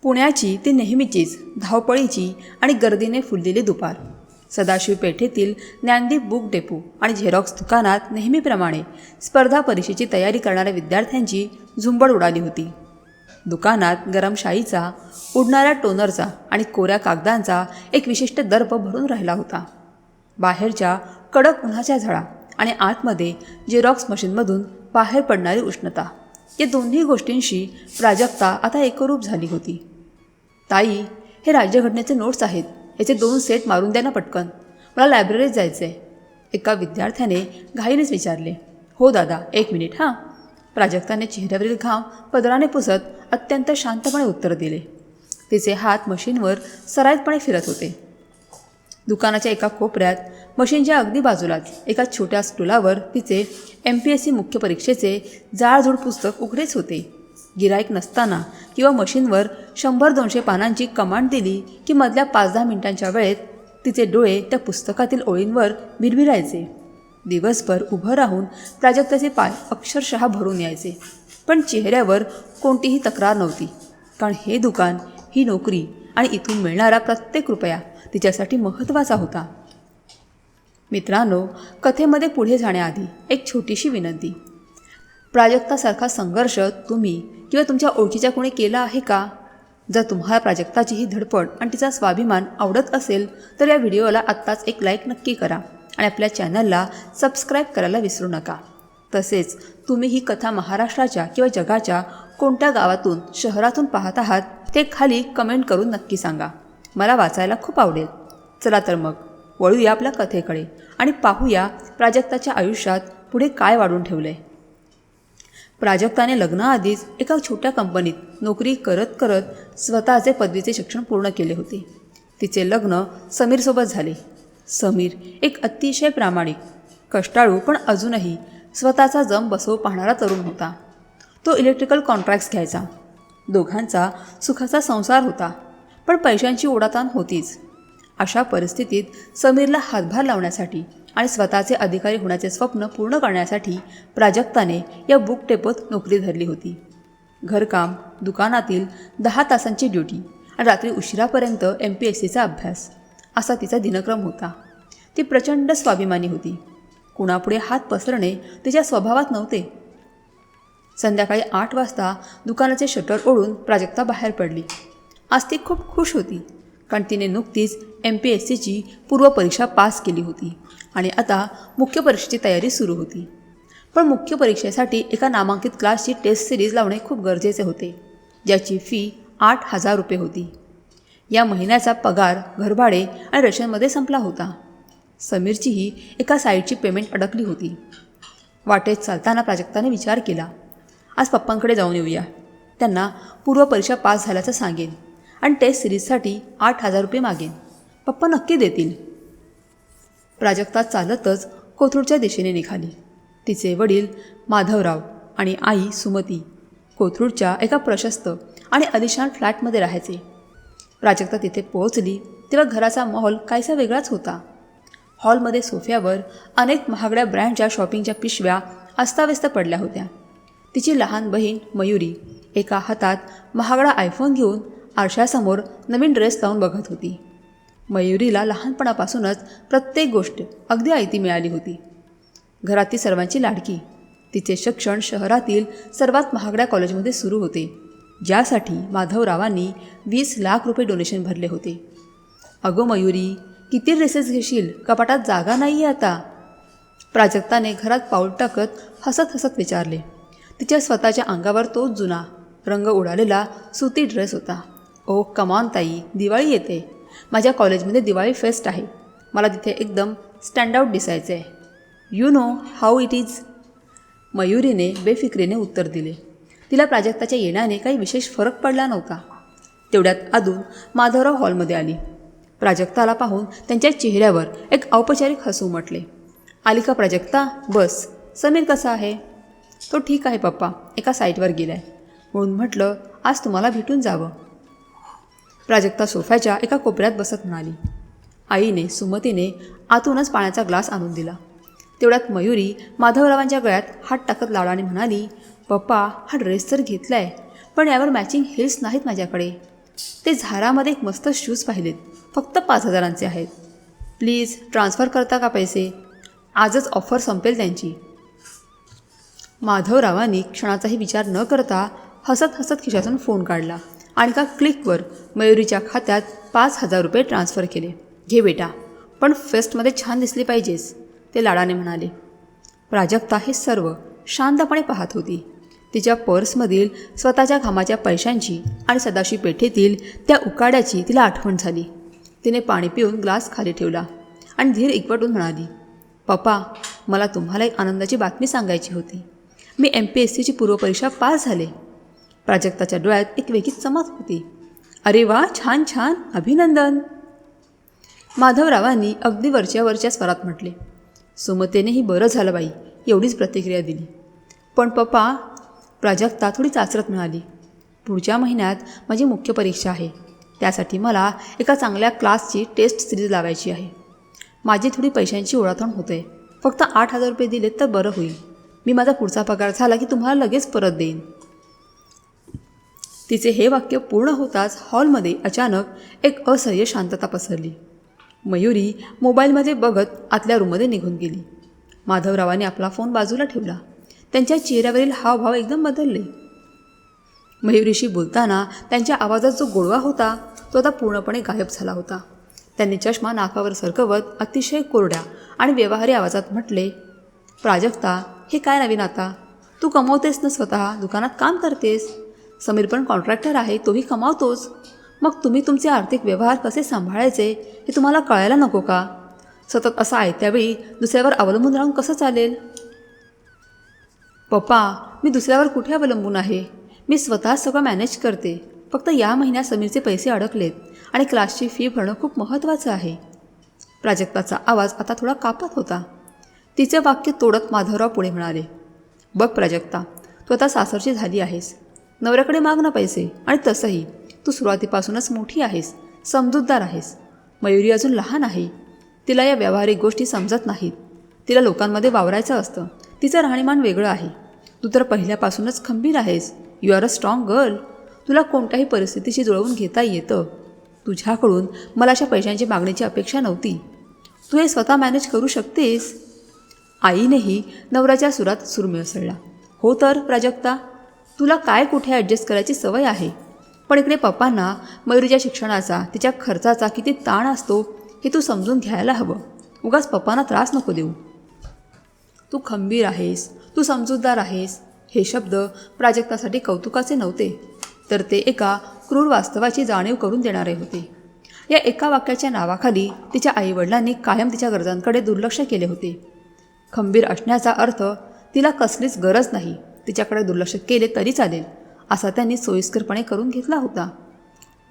पुण्याची ती नेहमीचीच धावपळीची आणि गर्दीने फुललेली दुपार. सदाशिव पेठेतील ज्ञानदीप बुक डेपो आणि झेरॉक्स दुकानात नेहमीप्रमाणे स्पर्धा परीक्षेची तयारी करणाऱ्या विद्यार्थ्यांची झुंबड उडाली होती. दुकानात गरम शाईचा, उडणाऱ्या टोनरचा आणि कोऱ्या कागदांचा एक विशिष्ट दर्प भरून राहिला होता. बाहेरच्या कडक उन्हाच्या झळा आणि आतमध्ये झेरॉक्स मशीनमधून बाहेर पडणारी उष्णता, या दोन्ही गोष्टींशी प्राजक्ता आता एकरूप झाली होती. ताई, हे राज्यघटनेचे नोट्स आहेत, याचे 2 सेट मारून द्या ना पटकन, मला लायब्ररीत जायचं आहे, एका विद्यार्थ्याने घाईनेच विचारले. हो दादा, 1 मिनिट हां. प्राजक्ताने चेहऱ्यावरील घाम पदराने पुसत अत्यंत शांतपणे उत्तर दिले. तिचे हात मशीनवर सराईतपणे फिरत होते. दुकानाच्या एका कोपऱ्यात मशीनच्या अगदी बाजूलाच एका छोट्या स्टूलावर तिचे MPSC मुख्य परीक्षेचे जाडजूड पुस्तक उघडेच होते. गिराईक नसताना किंवा मशीनवर 100-200 पानांची कमांड दिली की मधल्या 5-10 मिनिटांच्या वेळेत तिचे डोळे त्या पुस्तकातील ओळींवर भिरभिरायचे. दिवसभर उभं राहून प्राजक्ताचे पाय अक्षरशः भरून यायचे, पण चेहऱ्यावर कोणतीही तक्रार नव्हती, कारण हे दुकान, ही नोकरी आणि इथून मिळणारा प्रत्येक रुपया तिच्यासाठी महत्त्वाचा होता. मित्रांनो, कथेमध्ये पुढे जाण्याआधी एक छोटीशी विनंती. प्राजक्तासारखा संघर्ष तुम्ही किंवा तुमच्या ओळखीच्या कोणी केला आहे का? जर तुम्हाला प्राजक्ताची ही धडपड आणि तिचा स्वाभिमान आवडत असेल तर या व्हिडिओला आत्ताच एक लाईक नक्की करा आणि आपल्या चॅनलला सबस्क्राईब करायला विसरू नका. तसेच तुम्ही ही कथा महाराष्ट्राच्या किंवा जगाच्या कोणत्या गावातून, शहरातून पाहत आहात ते खाली कमेंट करून नक्की सांगा. मला वाचायला खूप आवडेल. चला तर मग वळूया आपल्या कथेकडे आणि पाहूया प्राजक्ताच्या आयुष्यात पुढे काय वाढून ठेवलंय. प्राजक्ताने लग्नाआधीच एका छोट्या कंपनीत नोकरी करत करत स्वतःचे पदवीचे शिक्षण पूर्ण केले होते. तिचे लग्न समीरसोबत झाले. समीर एक अतिशय प्रामाणिक, कष्टाळू पण अजूनही स्वतःचा जम बसवू पाहणारा तरुण होता. तो इलेक्ट्रिकल कॉन्ट्रॅक्ट्स घ्यायचा. दोघांचा सुखाचा संसार होता, पण पैशांची ओढाताण होतीच. अशा परिस्थितीत समीरला हातभार लावण्यासाठी आणि स्वतःचे अधिकारी होण्याचे स्वप्न पूर्ण करण्यासाठी प्राजक्ताने या बुक डेपोत नोकरी धरली होती. घरकाम, दुकानातील 10 तासांची ड्युटी आणि रात्री उशिरापर्यंत MPSCचा अभ्यास, असा तिचा दिनक्रम होता. ती प्रचंड स्वाभिमानी होती. कुणापुढे हात पसरणे तिच्या स्वभावात नव्हते. संध्याकाळी 8 वाजता दुकानाचे शटर ओढून प्राजक्ता बाहेर पडली. आज ती खूप खुश होती, कारण तिने नुकतीच MPSCची पूर्वपरीक्षा पास केली होती आणि आता मुख्य परीक्षेची तयारी सुरू होती. पण मुख्य परीक्षेसाठी एका नामांकित क्लासची टेस्ट सिरीज लावणे खूप गरजेचे होते, ज्याची फी 8,000 रुपये होती. या महिन्याचा पगार, घरभाडे आणि रेशनमध्ये संपला होता. समीरचीही एका साईडची पेमेंट अडकली होती. वाटेत चालताना प्राजक्ताने विचार केला, आज पप्पांकडे जाऊन येऊया. त्यांना पूर्वपरीक्षा पास झाल्याचं सांगेन आणि टेस्ट सिरीजसाठी 8,000 रुपये मागेन. पप्पा नक्की देतील. प्राजक्ता चालतच कोथरूडच्या दिशेने निघाली. तिचे वडील माधवराव आणि आई सुमती कोथरूडच्या एका प्रशस्त आणि आलिशान फ्लॅटमध्ये राहायचे. प्राजक्ता तिथे पोहोचली तेव्हा घराचा माहोल काहीसा वेगळाच होता. हॉलमध्ये सोफ्यावर अनेक महागड्या ब्रँडच्या शॉपिंगच्या पिशव्या अस्ताव्यस्त पडल्या होत्या. तिची लहान बहीण मयुरी एका हातात महागडा आयफोन घेऊन आरशासमोर नवीन ड्रेस लावून बघत होती. मयुरीला लहानपणापासूनच प्रत्येक गोष्ट अगदी आयती मिळाली होती. घरात ती सर्वांची लाडकी. तिचे शिक्षण शहरातील सर्वात महागड्या कॉलेजमध्ये सुरू होते, ज्यासाठी माधवरावांनी 20 लाख रुपये डोनेशन भरले होते. अगो मयुरी, किती ड्रेसेस घेशील? कपाटात जागा नाही आहे आता. प्राजक्ताने घरात पाऊल टाकत हसत हसत विचारले. तिच्या स्वतःच्या अंगावर तोच जुना रंग उडालेला सुती ड्रेस होता. ओ कमॉन ताई, दिवाळी येते. माझ्या कॉलेजमध्ये दिवाळी फेस्ट आहे. मला तिथे एकदम स्टँडआउट दिसायचं आहे. You know how it is. मयुरीने बेफिक्रीने उत्तर दिले. तिला प्राजक्ताच्या येण्याने काही विशेष फरक पडला नव्हता. तेवढ्यात अदू माधवराव हॉलमध्ये आली. प्राजक्ताला पाहून त्यांच्या चेहऱ्यावर एक औपचारिक हसू उमटले. आली का प्राजक्ता? बस. समीर कसा आहे? तो ठीक आहे पप्पा, एका साईटवर गेलाय, म्हणून म्हटलं आज तुम्हाला भेटून जावं. प्राजक्ता सोफ्याच्या एका कोपऱ्यात बसत म्हणाली. आईने सुमतीने आतूनच पाण्याचा ग्लास आणून दिला. तेवढ्यात मयुरी माधवरावांच्या गळ्यात हात टाकत लाडाने म्हणाली, पप्पा, हा ड्रेस तर घेतलाय, पण यावर मॅचिंग हिल्स नाहीत माझ्याकडे. ते झारामध्ये एक मस्त शूज पाहिलेत, फक्त 5,000चे आहेत. प्लीज ट्रान्सफर करता का पैसे? आजच ऑफर संपेल त्यांची. माधवरावांनी क्षणाचाही विचार न करता हसत हसत खिशातून फोन काढला आणि एका क्लिकवर मयुरीच्या खात्यात 5,000 रुपये ट्रान्सफर केले. घे बेटा, पण फेस्टमध्ये छान दिसली पाहिजेस, ते लाडाने म्हणाले. प्राजक्ता हे सर्व शांतपणे पाहत होती. तिच्या पर्समधील स्वतःच्या घामाच्या पैशांची आणि सदाशिव पेठेतील त्या उकाड्याची तिला आठवण झाली. तिने पाणी पिऊन ग्लास खाली ठेवला आणि धीर एकवटून म्हणाली, पप्पा, मला तुम्हाला एक आनंदाची बातमी सांगायची होती. मी MPSCची पूर्वपरीक्षा पास झाले. प्राजक्ताच्या डोळ्यात एक वेगळी चमक होती. अरे वा, छान छान, अभिनंदन. माधवरावांनी अगदी वरच्या स्वरात म्हटले. सुमतेनेही बरं झालं बाई, एवढीच प्रतिक्रिया दिली. पण पप्पा, प्राजक्ता थोडी चाचरत म्हणाली, पुढच्या महिन्यात माझी मुख्य परीक्षा आहे. त्यासाठी मला एका चांगल्या क्लासची टेस्ट सिरीज लावायची आहे. माझी थोडी पैशांची ओढाताण होते. फक्त 8,000 रुपये दिलेत तर बरं होईल. मी माझा पुढचा पगार झाला की तुम्हाला लगेच परत देईन. तिचे हे वाक्य पूर्ण होताच हॉलमध्ये अचानक एक असह्य शांतता पसरली. मयुरी मोबाईलमध्ये बघत आतल्या रूममध्ये निघून गेली. माधवरावांनी आपला फोन बाजूला ठेवला. त्यांच्या चेहऱ्यावरील हावभाव एकदम बदलले. मयुरीशी बोलताना त्यांच्या आवाजात जो गोडवा होता तो आता पूर्णपणे गायब झाला होता. त्यांनी चष्मा नाकावर सरकवत अतिशय कोरड्या आणि व्यवहारी आवाजात म्हटले, प्राजक्ता, हे काय नवीन आता? तू कमवतेस ना, स्वतः दुकानात काम करतेस. समीर पण कॉन्ट्रॅक्टर आहे, तोही कमावतोच. मग तुम्ही तुमचे आर्थिक व्यवहार कसे सांभाळायचे हे तुम्हाला कळायला नको का? सतत असं त्यावेळी दुसऱ्यावर अवलंबून राहून कसं चालेल? पप्पा, मी दुसऱ्यावर कुठे अवलंबून आहे? मी स्वतः सगळं मॅनेज करते. फक्त या महिन्यात समीरचे पैसे अडकलेत आणि क्लासची फी भरणं खूप महत्त्वाचं आहे. प्राजक्ताचा आवाज आता थोडा कापत होता. तिचे वाक्य तोडत माधवराव पुढे म्हणाले, बघ प्राजक्ता, तू आता सासरची झाली आहेस. नवऱ्याकडे माग ना पैसे. आणि तसंही तू सुरुवातीपासूनच मोठी आहेस, समजूतदार आहेस. मयुरी अजून लहान आहे. तिला या व्यावहारिक गोष्टी समजत नाहीत. तिला लोकांमध्ये वावरायचं असतं. तिचं राहणीमान वेगळं आहे. तू तर पहिल्यापासूनच खंबीर आहेस. You are a strong girl. तुला कोणत्याही परिस्थितीशी जुळवून घेता येतं. तुझ्याकडून मला अशा पैशांची मागणीची अपेक्षा नव्हती. तू हे स्वतः मॅनेज करू शकतेस. आईनेही नवऱ्याच्या सुरात सूर मिसळला. हो तर प्राजक्ता, तुला काय कुठे ॲडजस्ट करायची सवय आहे. पण इकडे पप्पांना मयुरीच्या शिक्षणाचा, तिच्या खर्चाचा किती ताण असतो हे तू समजून घ्यायला हवं. उगाच पप्पांना त्रास नको देऊ. तू खंबीर आहेस, तू समजूतदार आहेस, हे शब्द प्राजक्तासाठी कौतुकाचे नव्हते, तर ते एका क्रूर वास्तवाची जाणीव करून देणारे होते. या एका वाक्याच्या नावाखाली तिच्या आईवडिलांनी कायम तिच्या गरजांकडे दुर्लक्ष केले होते. खंबीर असण्याचा अर्थ तिला कसलीच गरज नाही, तिच्याकडे दुर्लक्ष केले तरी चालेल, असा त्यांनी सोयीस्करपणे करून घेतला होता.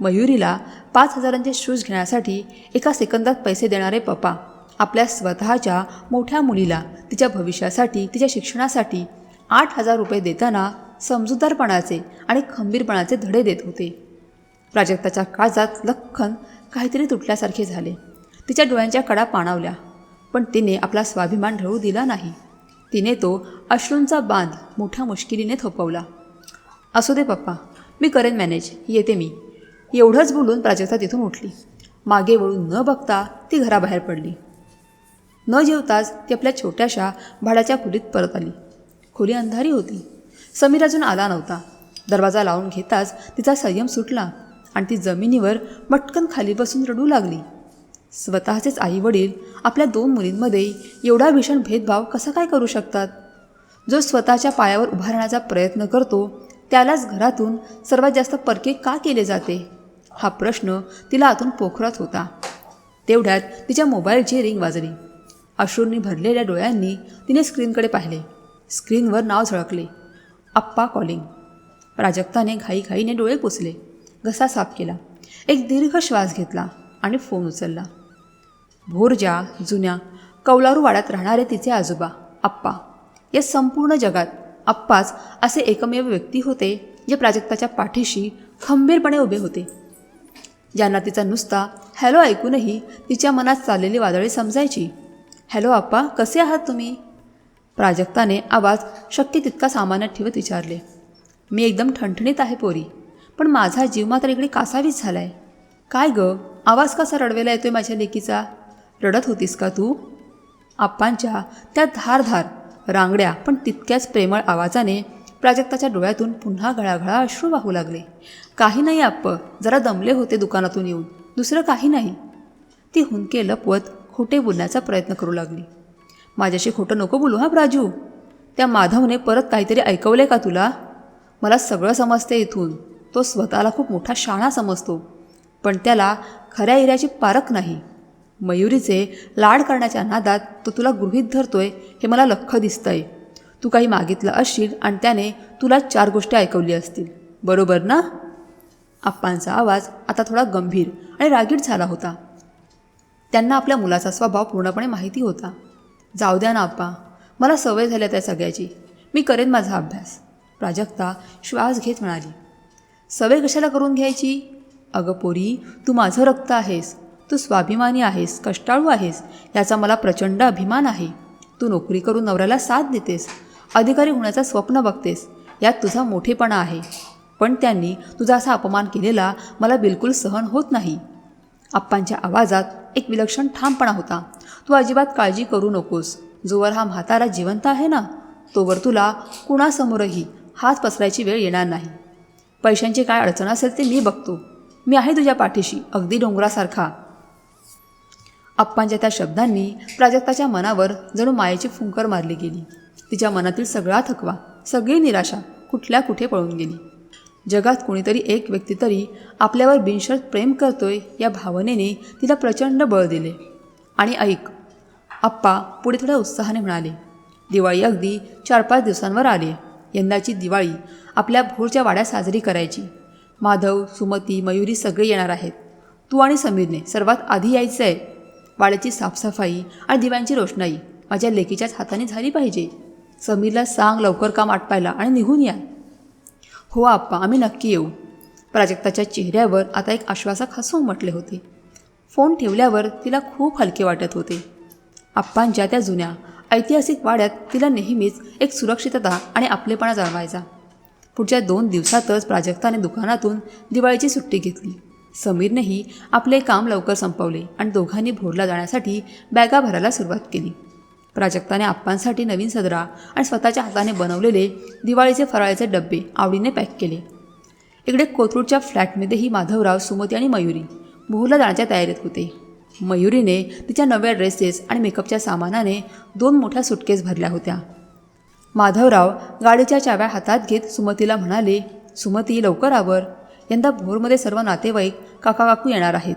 मयुरीला 5,000चे शूज घेण्यासाठी एका सेकंदात पैसे देणारे पप्पा आपल्या स्वतःच्या मोठ्या मुलीला तिच्या भविष्यासाठी, तिच्या शिक्षणासाठी 8,000 रुपये देताना समजूतदारपणाचे आणि खंबीरपणाचे धडे देत होते. प्राजक्ताच्या काळजात लख्खन काहीतरी तुटल्यासारखे झाले. तिच्या डोळ्यांच्या कडा पाणावल्या, पण तिने आपला स्वाभिमान ढळू दिला नाही. तिने तो अश्रूंचा बांध मोठ्या मुश्किलीने थोपवला. असू दे पप्पा, मी करेन मॅनेज, येते मी. एवढंच बोलून प्राजक्ता तिथून उठली. मागे वळून न बघता ती घराबाहेर पडली. न जेवताच ती आपल्या छोट्याशा भाड्याच्या खोलीत परत आली. खोली अंधारी होती. समीर अजून आला नव्हता. दरवाजा लावून घेताच तिचा संयम सुटला आणि ती जमिनीवर मटकन खाली बसून रडू लागली. स्वतःचेच आईवडील आपल्या 2 मुलींमध्ये एवढा भीषण भेदभाव कसा काय करू शकतात? जो स्वतःच्या पायावर उभा राहण्याचा प्रयत्न करतो त्यालाच घरातून सर्वात जास्त परके का केले जाते? हा प्रश्न तिला आतून पोखरत होता. तेवढ्यात तिच्या मोबाईलची रिंग वाजली. अश्रूंनी भरलेल्या डोळ्यांनी तिने स्क्रीनकडे पाहिले. स्क्रीनवर नाव झळकले, आप्पा कॉलिंग. प्राजक्ताने घाईघाईने डोळे पुसले, घसा साफ केला, एक दीर्घ श्वास घेतला आणि फोन उचलला. भोरच्या जुन्या कौलारू वाड्यात राहणारे तिचे आजोबा आप्पा. या संपूर्ण जगात आप्पाच असे एकमेव व्यक्ती होते जे प्राजक्ताच्या पाठीशी खंबीरपणे उभे होते, ज्यांना तिचा नुसता हॅलो ऐकूनही तिच्या मनात चाललेली वादळे समजायची. हॅलो आप्पा, कसे आहात तुम्ही? प्राजक्ताने आवाज शक्य तितका सामान्यात ठेवत विचारले. मी एकदम ठणठणीत आहे पोरी. पण माझा जीव मात्र इकडे कासावीस झाला आहे. काय ग, आवाज कसा रडवेला येतोय माझ्या लेकीचा? रडत होतीस का तू? आप्पांच्या त्या धारधार रांगड्या पण तितक्याच प्रेमळ आवाजाने प्राजक्ताच्या डोळ्यातून पुन्हा घळाघळा अश्रू वाहू लागले. काही नाही आप्प, जरा दमले होते दुकानातून येऊन, दुसरं काही नाही. ती हुंदके लपवत खोटे बोलण्याचा प्रयत्न करू लागली. माझ्याशी खोटं नको बोलू हा प्राजू. त्या माधवने परत काहीतरी ऐकवले का तुला? मला सगळं समजते इथून. तो स्वतःला खूप मोठा शाणा समजतो, पण त्याला खऱ्या हिऱ्याची पारख नाही. मयुरीचे लाड करण्याच्या नादात तो तुला गृहीत धरतोय हे मला लख्ख दिसतंय. तू काही मागितलं असशील आणि त्याने तुला 4 गोष्टी ऐकवली असतील, बरोबर ना? आप्पांचा आवाज आता थोडा गंभीर आणि रागीट झाला होता. त्यांना आपल्या मुलाचा स्वभाव पूर्णपणे माहिती होता. जाऊ द्या ना आप्पा, मला सवय झाल्या त्या सगळ्याची. मी करेन माझा अभ्यास. प्राजक्ता श्वास घेत म्हणाली. सवय कशाला करून घ्यायची? अगं पोरी, तू माझं रक्त आहेस. तू स्वाभिमानी आहेस, कष्टाळू आहेस, याचा मला प्रचंड अभिमान आहे. तू नोकरी करून नवऱ्याला साथ देतेस, अधिकारी होण्याचं स्वप्न बघतेस, यात तुझा मोठेपणा आहे. पण त्यांनी तुझा असा अपमान केलेला मला बिलकुल सहन होत नाही. आप्पांच्या आवाजात एक विलक्षण ठामपणा होता. तू अजिबात काळजी करू नकोस. जोवर हा म्हातारा जिवंत आहे ना, तोवर तुला कुणासमोरही हात पसरायची वेळ येणार नाही. पैशांची काय अडचण असेल ते मी बघतो. मी आहे तुझ्या पाठीशी, अगदी डोंगरासारखा. आप्पांच्या त्या शब्दांनी प्राजक्ताच्या मनावर जणू मायेची फुंकर मारली गेली. तिच्या मनातील सगळा थकवा, सगळी निराशा कुठल्या कुठे पळून गेली. जगात कोणीतरी एक व्यक्ती तरी आपल्यावर बिनशर्त प्रेम करतोय या भावनेने तिला प्रचंड बळ दिले. आणि ऐक, आप्पा पुढे थोड्या उत्साहाने म्हणाले, दिवाळी अगदी 4-5 दिवसांवर आली. यंदाची दिवाळी आपल्या भोरच्या वाड्यात साजरी करायची. माधव, सुमती, मयुरी सगळे येणार आहेत. तू आणि समीरने सर्वात आधी यायचं आहे. वाड्याची साफसफाई आणि दिव्यांची रोषणाई माझ्या लेकीच्याच हाताने झाली पाहिजे. समीरला सांग लवकर काम आटपायला आणि निघून या. हो आप्पा, आम्ही नक्की येऊ. प्राजक्ताच्या चेहऱ्यावर आता एक आश्वासक हसू उमटले होते. फोन ठेवल्यावर तिला खूप हलके वाटत होते. आप्पांच्या त्या जुन्या ऐतिहासिक वाड्यात तिला नेहमीच एक सुरक्षितता आणि आपलेपणा जाणवायचा. पुढच्या 2 दिवसातच प्राजक्ताने दुकानातून दिवाळीची सुट्टी घेतली. समीरनेही आपले काम लवकर संपवले आणि दोघांनी भोरला जाण्यासाठी बॅगा भरायला सुरुवात केली. प्राजक्ताने आप्पांसाठी नवीन सदरा आणि स्वतःच्या हाताने बनवलेले दिवाळीचे फराळाचे डबे आवडीने पॅक केले. इकडे कोथरूडच्या फ्लॅटमध्येही माधवराव, सुमती आणि मयुरी भोरला जाण्याच्या तयारीत होते. मयुरीने तिच्या नव्या ड्रेसेस आणि मेकअपच्या सामानाने 2 मोठ्या सुटकेस भरल्या होत्या. माधवराव गाडीच्या चाव्या हातात घेत सुमतीला म्हणाले, सुमती लवकर आवर. यंदा भोरमध्ये सर्व नातेवाईक, काका काकू येणार आहेत.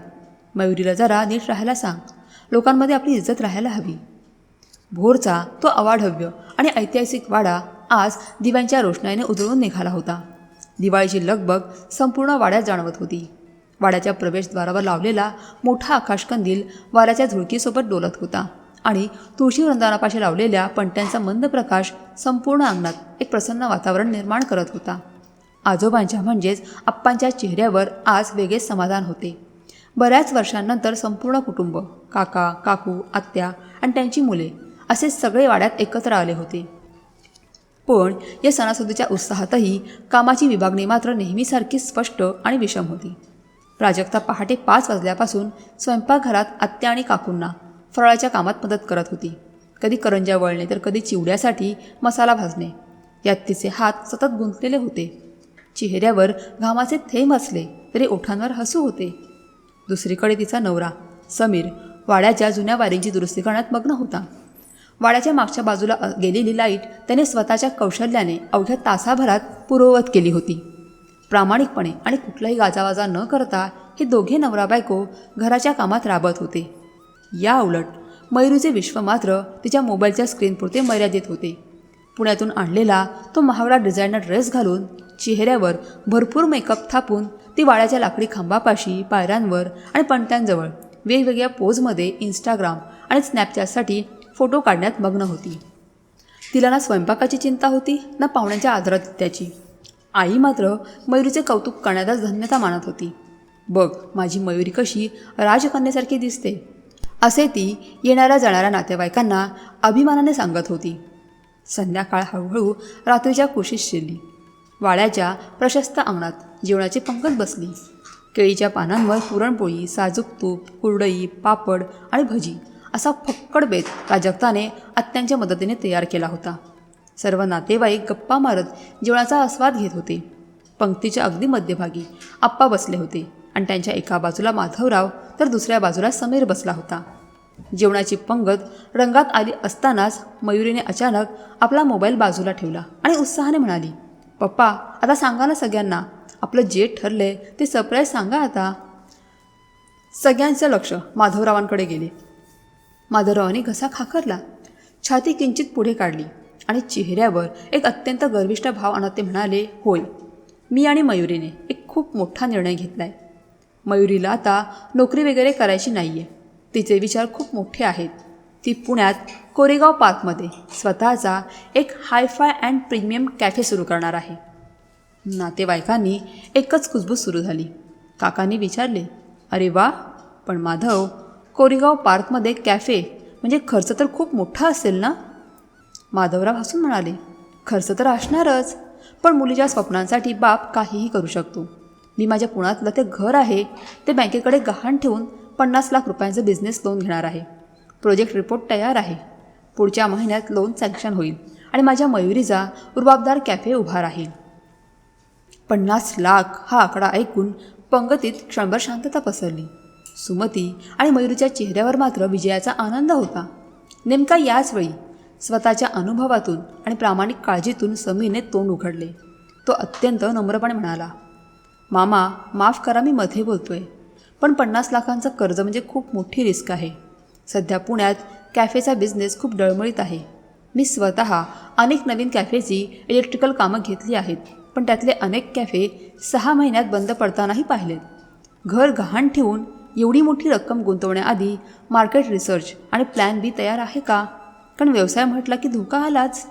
मयुरीला जरा नीट राहायला सांग. लोकांमध्ये आपली इज्जत राहायला हवी. भोरचा तो अवाढव्य आणि ऐतिहासिक वाडा आज दिव्यांच्या रोषणाईने उजळून निघाला होता. दिवाळीची लगबग संपूर्ण वाड्यात जाणवत होती. वाड्याच्या प्रवेशद्वारावर लावलेला मोठा आकाशकंदील वाऱ्याच्या झुळकीसोबत डोलत होता आणि तुळशी वृंदावनापाशी लावलेल्या पणत्यांचा मंद प्रकाश संपूर्ण अंगणात एक प्रसन्न वातावरण निर्माण करत होता. आजोबांच्या म्हणजेच आप्पांच्या चेहऱ्यावर आज वेगळेच समाधान होते. बऱ्याच वर्षांनंतर संपूर्ण कुटुंब, काका, काकू, आत्या आणि त्यांची मुले असे सगळे वाड्यात एकत्र आले होते. पण या सणासुदीच्या उत्साहातही कामाची विभागणी मात्र नेहमीसारखी स्पष्ट आणि विषम होती. प्राजक्ता पहाटे 5 वाजल्यापासून स्वयंपाकघरात आत्या आणि काकूंना फराळाच्या कामात मदत करत होती. कधी करंज्या वळणे तर कधी चिवड्यासाठी मसाला भाजणे यात तिचे हात सतत गुंतलेले होते. चेहऱ्यावर घामाचे थेंब असले तरी ओठांवर हसू होते. दुसरीकडे तिचा नवरा समीर वाड्याच्या जुन्या वारींची दुरुस्ती करण्यात मग्न होता. वाड्याच्या मागच्या बाजूला गेलेली लाईट त्याने स्वतःच्या कौशल्याने अवघ्या तासाभरात पूर्ववत केली होती. प्रामाणिकपणे आणि कुठलाही गाजावाजा न करता हे दोघे नवरा बायको घराच्या कामात राबत होते. या उलट मयुरीचे विश्व मात्र तिच्या मोबाईलच्या स्क्रीनपुरते मर्यादित होते. पुण्यातून आणलेला तो महागडा डिझायनर ड्रेस घालून, चेहऱ्यावर भरपूर मेकअप थापून ती वाड्याच्या लाकडी खांबापाशी, पायऱ्यांवर आणि पणत्यांजवळ वेगवेगळ्या पोजमध्ये इंस्टाग्राम आणि स्नॅपचॅटसाठी फोटो काढण्यात मग्न होती. तिला ना स्वयंपाकाची चिंता होती ना पाहुण्यांच्या आदरातिथ्याची. आई मात्र मयुरीचे कौतुक करण्यातच धन्यता मानत होती. बघ माझी मयुरी कशी राजकन्येसारखी दिसते, असे ती येणाऱ्या जाणाऱ्या नातेवाईकांना अभिमानाने सांगत होती. संध्याकाळ हळूहळू रात्रीच्या कुशीत शिरली. वाड्याच्या प्रशस्त अंगणात जेवणाची पंगत बसली. केळीच्या पानांवर पुरणपोळी, साजूक तूप, कुरडई, पापड आणि भजी असा फक्कड बेत प्राजक्ताने आत्यांच्या मदतीने तयार केला होता. सर्व नातेवाईक गप्पा मारत जेवणाचा आस्वाद घेत होते. पंक्तीच्या अगदी मध्यभागी आप्पा बसले होते आणि त्यांच्या एका बाजूला माधवराव तर दुसऱ्या बाजूला समीर बसला होता. जेवणाची पंगत रंगात आली असतानाच मयुरीने अचानक आपला मोबाईल बाजूला ठेवला आणि उत्साहाने म्हणाली, पप्पा आता सांगा ना सगळ्यांना, आपलं जे ठरलंय ते सरप्राईज सांगा आता. सगळ्यांचं लक्ष माधवरावांकडे गेले. माधवरावांनी घसा खाकरला, छाती किंचित पुढे काढली आणि चेहऱ्यावर एक अत्यंत गर्विष्ठ भाव आणत ते म्हणाले, होय, मी आणि मयुरीने एक खूप मोठा निर्णय घेतला आहे. मयुरीला आता नोकरी वगैरे करायची नाही आहे. तिचे विचार खूप मोठे आहेत. ती पुण्यात कोरेगाव पार्कमध्ये स्वतःचा एक हायफाय अँड प्रीमियम कॅफे सुरू करणार आहे. नातेवाईकांनी एकच कुजबूज सुरू झाली. काकांनी विचारले, अरे वा, पण माधव, कोरेगाव पार्कमध्ये कॅफे म्हणजे खर्च तर खूप मोठा असेल ना? माधवराव हसून म्हणाले, खर्च तर असणारच, पण मुलीच्या स्वप्नांसाठी बाप काहीही करू शकतो. मी माझ्या पुण्यातलं ते घर आहे ते बँकेकडे गहाण ठेवून 50 लाख रुपयांचं बिझनेस लोन घेणार आहे. प्रोजेक्ट रिपोर्ट तयार आहे. पुढच्या महिन्यात लोन सँक्शन होईल आणि माझ्या मयुरीचा रुबाबदार कॅफे उभा राहील. 50 लाख हा आकडा ऐकून पंगतीत क्षणभर शांतता पसरली. सुमती आणि मयुरीच्या चेहऱ्यावर मात्र विजयाचा आनंद होता. नेमका याच वेळी स्वतःच्या अनुभवातून आणि प्रामाणिक काळजीतून समीरने तोंड उघडले. तो अत्यंत नम्रपणे म्हणाला, मामा माफ करा, मी मध्ये बोलतोय, पण 50 लाखांचं कर्ज म्हणजे खूप मोठी रिस्क आहे. सध्या पुण्यात कॅफेचा बिझनेस खूप डळमळीत आहे. मी स्वतः अनेक नवीन कॅफेची इलेक्ट्रिकल कामं घेतली आहेत, पण त्यातले अनेक कॅफे 6 महिन्यात बंद पडतानाही पाहिलेत. घर गहाण ठेवून एवढी मोठी रक्कम गुंतवण्याआधी मार्केट रिसर्च आणि प्लॅन बी तयार आहे का? कारण व्यवसाय म्हटला की धोका आलाच.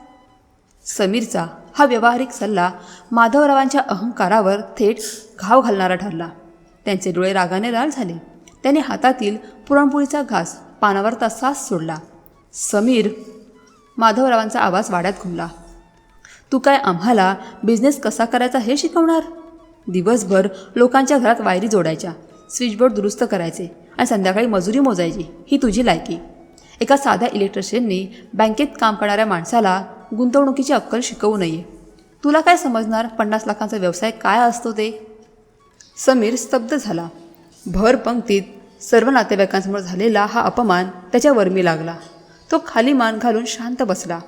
समीरचा हा व्यावहारिक सल्ला माधवरावांच्या अहंकारावर थेट घाव घालणारा ठरला. त्यांचे डोळे रागाने लाल झाले. त्याने हातातील पुरणपोळीचा घास पानावर तसाच सोडला. समीर, माधवरावांचा आवाज वाड्यात घुमला, तू काय आम्हाला बिझनेस कसा करायचा हे शिकवणार? दिवसभर लोकांच्या घरात वायरी जोडायच्या, स्विचबोर्ड दुरुस्त करायचे आणि संध्याकाळी मजुरी मोजायची, ही तुझी लायकी? एका साध्या इलेक्ट्रिशियननी बँकेत काम करणाऱ्या माणसाला गुंतवणुकीची अक्कल शिकवू नये. तुला काय समजणार 50 लाखांचा व्यवसाय काय असतो ते? समीर स्तब्ध झाला. भर पंक्तीत सर्व नातेवाईकांसमोर झालेला हा अपमान त्याच्या वर्मी लागला. तो खाली मान घालून शांत बसला.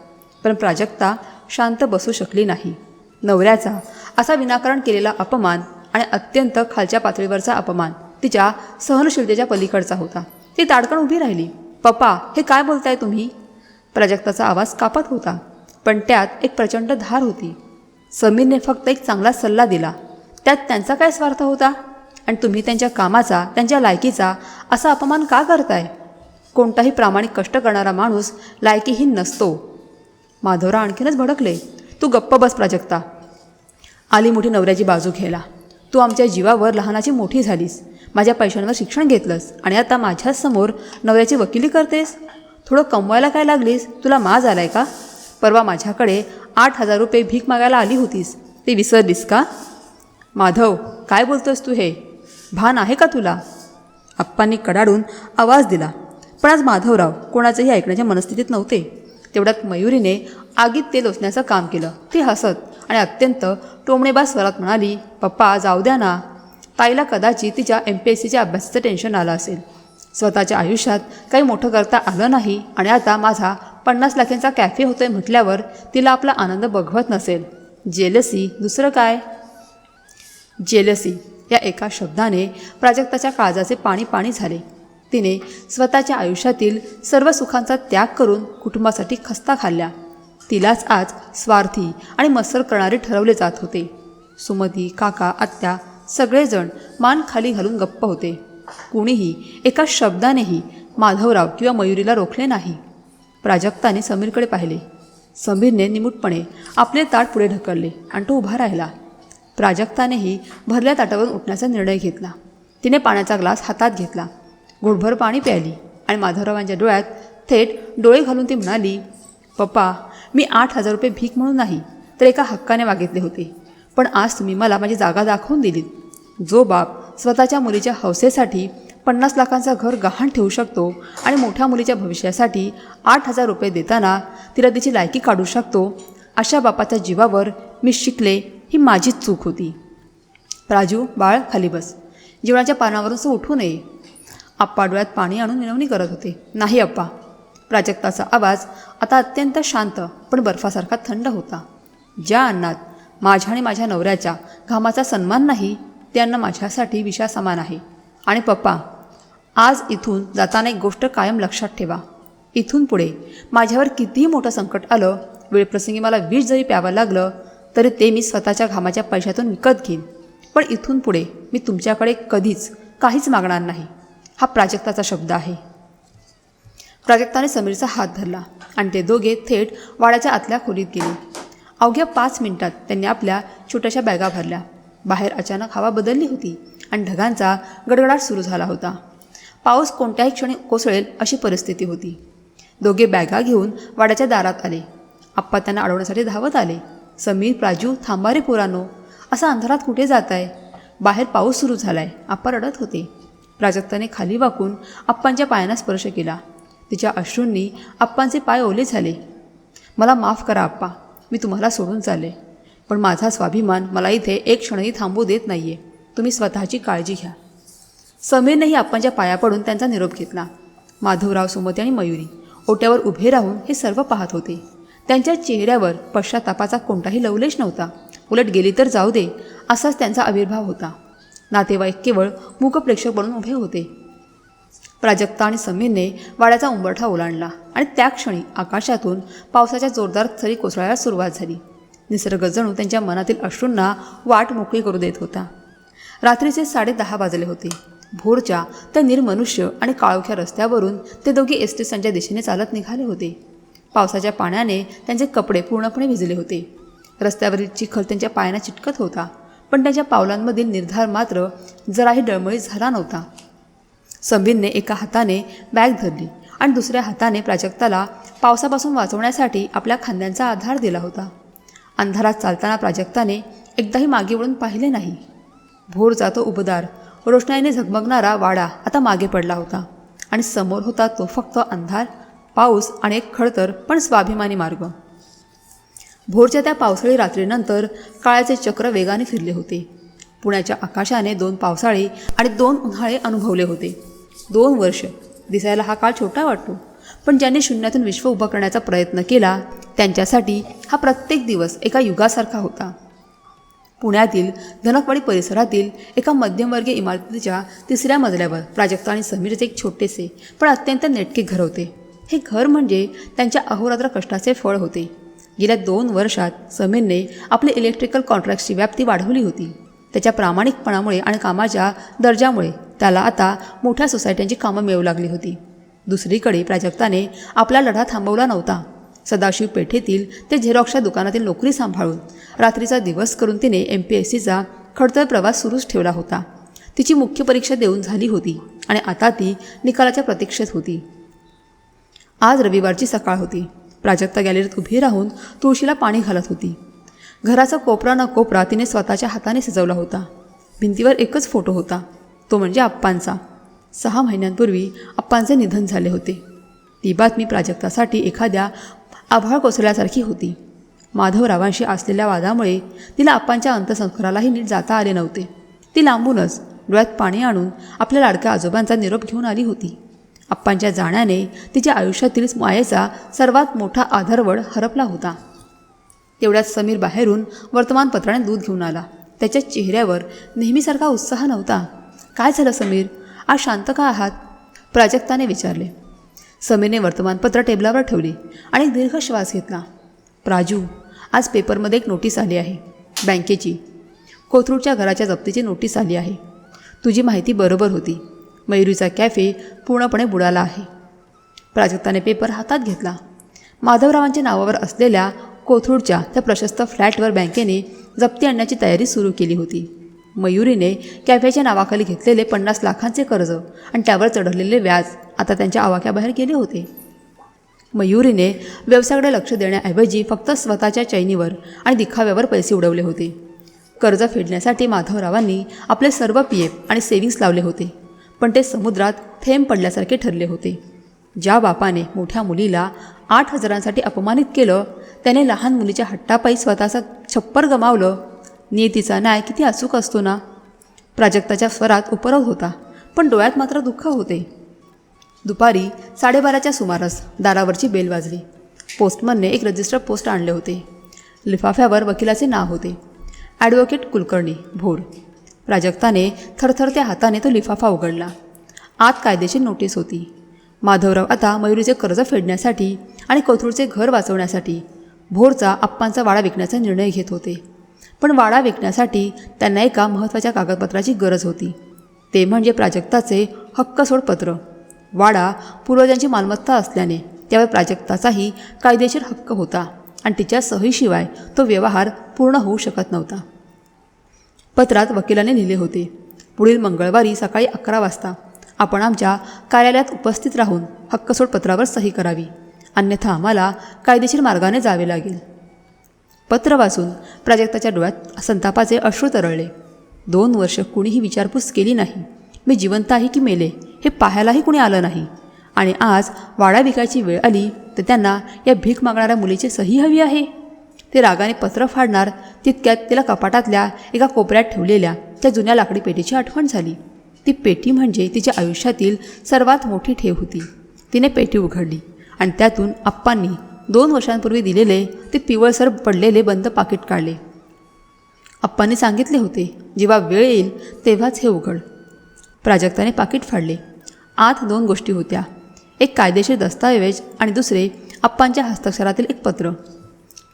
पण प्राजक्ता शांत बसू शकली नाही. नवऱ्याचा असा विनाकारण केलेला अपमान आणि अत्यंत खालच्या पातळीवरचा अपमान तिच्या सहनशीलतेच्या पलीकडचा होता. ती ताडकन उभी राहिली. पप्पा, हे काय बोलताय तुम्ही? प्राजक्ताचा आवाज कापत होता, पण त्यात एक प्रचंड धार होती. समीरने फक्त एक चांगला सल्ला दिला, त्यात त्यांचा काय स्वार्थ होता? आणि तुम्ही त्यांच्या कामाचा, त्यांच्या लायकीचा असा अपमान का करताय? कोणताही प्रामाणिक कष्ट करणारा माणूस लायकीहीन नसतो. माधवराव आणखीनच भडकले. तू गप्प बस प्राजक्ता. आली मोठी नवऱ्याची बाजू घ्यायला. तू आमच्या जीवावर लहानाची मोठी झालीस, माझ्या पैशांवर शिक्षण घेतलंस आणि आता माझ्यासमोर नवऱ्याची वकिली करतेस. थोडं कमवायला काय लागलीस? तुला माज आलाय का? परवा माझ्याकडे 8,000 रुपये भीक मागायला आली होतीस, ते विसरलीस का? माधव, काय बोलतोस तू? हे भान आहे का तुला? आप्पांनी कडाडून आवाज दिला. पण आज माधवराव कोणाचंही ऐकण्याच्या मनस्थितीत नव्हते. तेवढ्यात मयुरीने आगीत तेल ओतण्याचं काम केलं. ती हसत आणि अत्यंत टोमणेबाज स्वरात म्हणाली, पप्पा जाऊ द्या ना. ताईला कदाचित तिच्या MPSCच्या अभ्यासाचं टेन्शन आलं असेल. स्वतःच्या आयुष्यात काही मोठं करता आलं नाही आणि आता माझा 50 लाखांचा कॅफे होतोय म्हटल्यावर तिला आपला आनंद बघवत नसेल. जेलसी, दुसरं काय? जेलसी या एका शब्दाने प्राजक्ताच्या काळजाचे पाणी पाणी झाले. तिने स्वतःच्या आयुष्यातील सर्व सुखांचा त्याग करून कुटुंबासाठी खस्ता खाल्ल्या. तिलाच आज स्वार्थी आणि मत्सर करणारे ठरवले जात होते. सुमती, काका, आत्या सगळेजण मान खाली घालून गप्प होते. कुणीही एका शब्दानेही माधवराव किंवा मयुरीला रोखले नाही. प्राजक्ताने समीरकडे पाहिले. समीरने निमूटपणे आपले ताट पुढे ढकलले आणि तो उभा राहिला. प्राजक्तानेही भरल्या ताटावरून उठण्याचा निर्णय घेतला. तिने पाण्याचा ग्लास हातात घेतला, घोटभर पाणी प्यायली आणि माधवरावांच्या डोळ्यात थेट डोळे घालून ती म्हणाली, पप्पा, मी 8,000 रुपये भीक म्हणून नाही तर एका हक्काने मागितले होते. पण आज तुम्ही मला माझी जागा दाखवून दिलीत. जो बाप स्वतःच्या मुलीच्या हौसेसाठी 50 लाखांचा घर गहाण ठेवू शकतो आणि मोठ्या मुलीच्या भविष्यासाठी 8,000 रुपये देताना तिला तिची लायकी काढू शकतो, अशा बापाच्या जीवावर मी शिकले ही माझीच चूक होती. राजू, बाळ खाली बस. जेवणाच्या पानावरून सो उठू नये. आप्पा डोळ्यात पाणी आणून विनवणी करत होते. नाही अप्पा. प्राजक्ताचा आवाज आता अत्यंत शांत पण बर्फासारखा थंड होता. ज्या अन्नात माझ्या आणि माझ्या नवऱ्याच्या घामाचा सन्मान नाही ते अन्न माझ्यासाठी विषासमान आहे. आणि पप्पा, आज इथून जाताना एक गोष्ट कायम लक्षात ठेवा. इथून पुढे माझ्यावर कितीही मोठं संकट आलं, वेळप्रसंगी मला विष जरी प्यावं लागलं तरी ते मी स्वतःच्या घामाच्या पैशातून विकत घेईन. पण इथून पुढे मी तुमच्याकडे कधीच काहीच मागणार नाही. हा प्राजक्ताचा शब्द आहे. प्राजक्ताने समीरचा हात धरला आणि ते दोघे थेट वाड्याच्या आतल्या खोलीत गेले. अवघ्या 5 मिनिटात त्यांनी आपल्या छोट्याशा बॅगा भरल्या. बाहेर अचानक हवा बदलली होती आणि ढगांचा गडगडाट सुरू झाला होता. पाऊस कोणत्याही क्षणी कोसळेल अशी परिस्थिती होती. दोघे बॅगा घेऊन वाड्याच्या दारात आले. आप्पा त्यांना अडवण्यासाठी धावत आले. समीर, प्राजू, थांबा रे पोरांनो, असा अंधारात कुठे जात आहे? बाहेर पाऊस सुरू झालाय. आप्पा रडत होते. प्राजक्ताने खाली वाकून आप्पांच्या पायांना स्पर्श केला. तिच्या अश्रूंनी आप्पांचे पाय ओले झाले. मला माफ करा आप्पा, मी तुम्हाला सोडून चालले, पण माझा स्वाभिमान मला इथे एक क्षणही थांबू देत नाही आहे. तुम्ही स्वतःची काळजी घ्या. समीरनेही आप्पांच्या पाया पडून त्यांचा निरोप घेतला. माधवराव, सुमती आणि मयुरी ओट्यावर उभे राहून हे सर्व पाहत होते. त्यांच्या चेहऱ्यावर पश्चातापाचा कोणताही लवलेश नव्हता. उलट गेली तर जाऊ दे असाच त्यांचा आविर्भाव होता. नातेवाईक केवळ मूक प्रेक्षक बनून उभे होते. प्राजक्ता आणि समीरने वाड्याचा उंबरठा ओलांडला आणि त्या क्षणी आकाशातून पावसाच्या जोरदार सरी कोसळायला सुरुवात झाली. निसर्ग जणू त्यांच्या मनातील अश्रूंना वाट मोकळी करू देत होता. रात्रीचे 10:30 वाजले होते. भोरच्या त्या निर्मनुष्य आणि काळोख्या रस्त्यावरून ते दोघे एसटी स्टँडच्या दिशेने चालत निघाले होते. पावसाच्या पाण्याने त्यांचे कपडे पूर्णपणे भिजले होते. रस्त्यावरील चिखल त्यांच्या पायांना चिटकत होता, पण त्यांच्या पावलांमधील निर्धार मात्र जराही डळमळीत झाला नव्हता. समीरने एका हाताने बॅग धरली आणि दुसऱ्या हाताने प्राजक्ताला पावसापासून वाचवण्यासाठी आपल्या खांद्यांचा आधार दिला होता. अंधारात चालताना प्राजक्ताने एकदाही मागे वळून पाहिले नाही. भोरचा तो उबदार, रोषणाईने झगमगणारा वाडा आता मागे पडला होता आणि समोर होता तो फक्त अंधार, पाऊस आणि एक खडतर पण स्वाभिमानी मार्ग. भोरच्या त्या पावसाळी रात्रीनंतर काळाचे चक्र वेगाने फिरले होते. पुण्याच्या आकाशाने 2 पावसाळे आणि 2 उन्हाळे अनुभवले होते. 2 वर्ष दिसायला हा काळ छोटा वाटतो, पण ज्यांनी शून्यातून विश्व उभं करण्याचा प्रयत्न केला त्यांच्यासाठी हा प्रत्येक दिवस एका युगासारखा होता. पुण्यातील धनकवाडी परिसरातील एका मध्यमवर्गीय इमारतीच्या 3ऱ्या मजल्यावर प्राजक्ता आणि समीरचे एक छोटेसे पण अत्यंत नेटके घर होते. हे घर म्हणजे त्यांच्या अहोरात्र कष्टाचे फळ होते. गेल्या 2 वर्षात समीरने आपले इलेक्ट्रिकल कॉन्ट्रॅक्टची व्याप्ती वाढवली होती. त्याच्या प्रामाणिकपणामुळे आणि कामाच्या दर्जामुळे त्याला आता मोठ्या सोसायट्यांची कामं मिळू लागली होती. दुसरीकडे प्राजक्ताने आपला लढा थांबवला नव्हता. सदाशिव पेठेतील ते झेरॉक्सच्या दुकानातील नोकरी सांभाळून रात्रीचा दिवस करून तिने MPSCचा खडतर प्रवास सुरूच ठेवला होता. तिची मुख्य परीक्षा देऊन झाली होती आणि आता ती निकालाच्या प्रतीक्षेत होती. आज रविवारची सकाळ होती. प्राजक्ता गॅलरीत उभी राहून तुळशीला पाणी घालत होती. घराचा कोपरा न कोपरा तिने स्वतःच्या हाताने सजवला होता. भिंतीवर एकच फोटो होता, तो म्हणजे आप्पांचा. 6 महिन्यांपूर्वी आप्पांचे निधन झाले होते. ती बातमी प्राजक्तासाठी एखाद्या आभाळ कोसळल्यासारखी होती. माधवरावांशी असलेल्या वादामुळे तिला आप्पांच्या अंत्यसंस्कारालाही नीट जाता आले नव्हते. ती लांबूनच डोळ्यात पाणी आणून आपल्या लाडक्या आजोबांचा निरोप घेऊन आली होती. आप्पांच्या जाण्याने तिच्या आयुष्यातील मायेचा सर्वात मोठा आधारवड हरपला होता. तेवढ्यात समीर बाहेरून वर्तमानपत्राने दूध घेऊन आला. त्याच्या चेहऱ्यावर नेहमीसारखा उत्साह नव्हता. काय झालं समीर, आज शांत का आहात? प्राजक्ताने विचारले. समीरने वर्तमानपत्र टेबलावर ठेवले आणि दीर्घ श्वास घेतला. प्राजू, आज पेपरमध्ये एक नोटीस आली आहे. बँकेची. कोथरूडच्या घराच्या जप्तीची नोटीस आली आहे. तुझी माहिती बरोबर होती. मयुरीचा कॅफे पूर्णपणे बुडाला आहे. प्राजक्ताने पेपर हातात घेतला. माधवरावांच्या नावावर असलेल्या कोथरूडच्या त्या प्रशस्त फ्लॅटवर बँकेने जप्ती आणण्याची तयारी सुरू केली होती. मयुरीने कॅफेच्या नावाखाली घेतलेले 50 लाखांचे कर्ज आणि त्यावर चढवलेले व्याज आता त्यांच्या आवाक्याबाहेर गेले होते. मयुरीने व्यवसायाकडे लक्ष देण्याऐवजी फक्त स्वतःच्या चैनीवर आणि दिखाव्यावर पैसे उडवले होते. कर्ज फेडण्यासाठी माधवरावांनी आपले सर्व PF आणि सेव्हिंग्स लावले होते, पण ते समुद्रात थेंब पडल्यासारखे ठरले होते. ज्या बापाने मोठ्या मुलीला 8,000साठी अपमानित केलं, त्याने लहान मुलीच्या हट्टापायी स्वतःचा छप्पर गमावलं. नियतीचा न्याय किती अचूक असतो ना. प्राजक्ताच्या स्वरात उपरोध होता, पण डोळ्यात मात्र दुःख होते. दुपारी 12:30च्या सुमारास दारावरची बेल वाजली. पोस्टमनने एक रजिस्टर पोस्ट आणले होते. लिफाफ्यावर वकिलाचे नाव होते, ॲडव्होकेट कुलकर्णी, भोर. प्राजक्ताने थरथरत्या हाताने तो लिफाफा उघडला. आत कायदेशीर नोटीस होती. माधवराव आता मयुरीचे कर्ज फेडण्यासाठी आणि कोथरूडचे घर वाचवण्यासाठी भोरचा आप्पांचा वाडा विकण्याचा निर्णय घेत होते. पण वाडा विकण्यासाठी त्यांना एका महत्त्वाच्या कागदपत्राची गरज होती. ते म्हणजे प्राजक्ताचे हक्कसोड पत्र. वाडा पूर्वजांची मालमत्ता असल्याने त्यावर प्राजक्ताचाही कायदेशीर हक्क होता आणि तिच्या सहीशिवाय तो व्यवहार पूर्ण होऊ शकत नव्हता. पत्रात वकिलाने लिहिले होते, पुढील मंगळवारी सकाळी 11 वाजता आपण आमच्या कार्यालयात उपस्थित राहून हक्कसोड पत्रावर सही करावी, अन्यथा आम्हाला कायदेशीर मार्गाने जावे लागेल. पत्र वाचून प्राजक्ताच्या डोळ्यात संतापाचे अश्रू तरळले. 2 वर्ष कुणीही विचारपूस केली नाही. मी जिवंत आहे की मेले हे पाहायलाही कुणी आलं नाही. आणि आज वाडा विकायची वेळ आली तर त्यांना या भीक मागणाऱ्या मुलीची सही हवी आहे. ते रागाने पत्र फाडणार तितक्यात तिला कपाटातल्या एका कोपऱ्यात ठेवलेल्या त्या जुन्या लाकडी पेटीची आठवण झाली. ती पेटी म्हणजे तिच्या आयुष्यातील सर्वात मोठी ठेव होती. तिने पेटी उघडली आणि त्यातून आप्पांनी 2 वर्षांपूर्वी दिलेले ते पिवळसर पडलेले बंद पाकिट काढले. आप्पांनी सांगितले होते, जेव्हा वेळ येईल तेव्हाच हे उघड. प्राजक्ताने पाकिट फाडले. आत 2 गोष्टी होत्या, एक कायदेशीर दस्तऐवज आणि दुसरे आप्पांच्या हस्ताक्षरातील एक पत्र.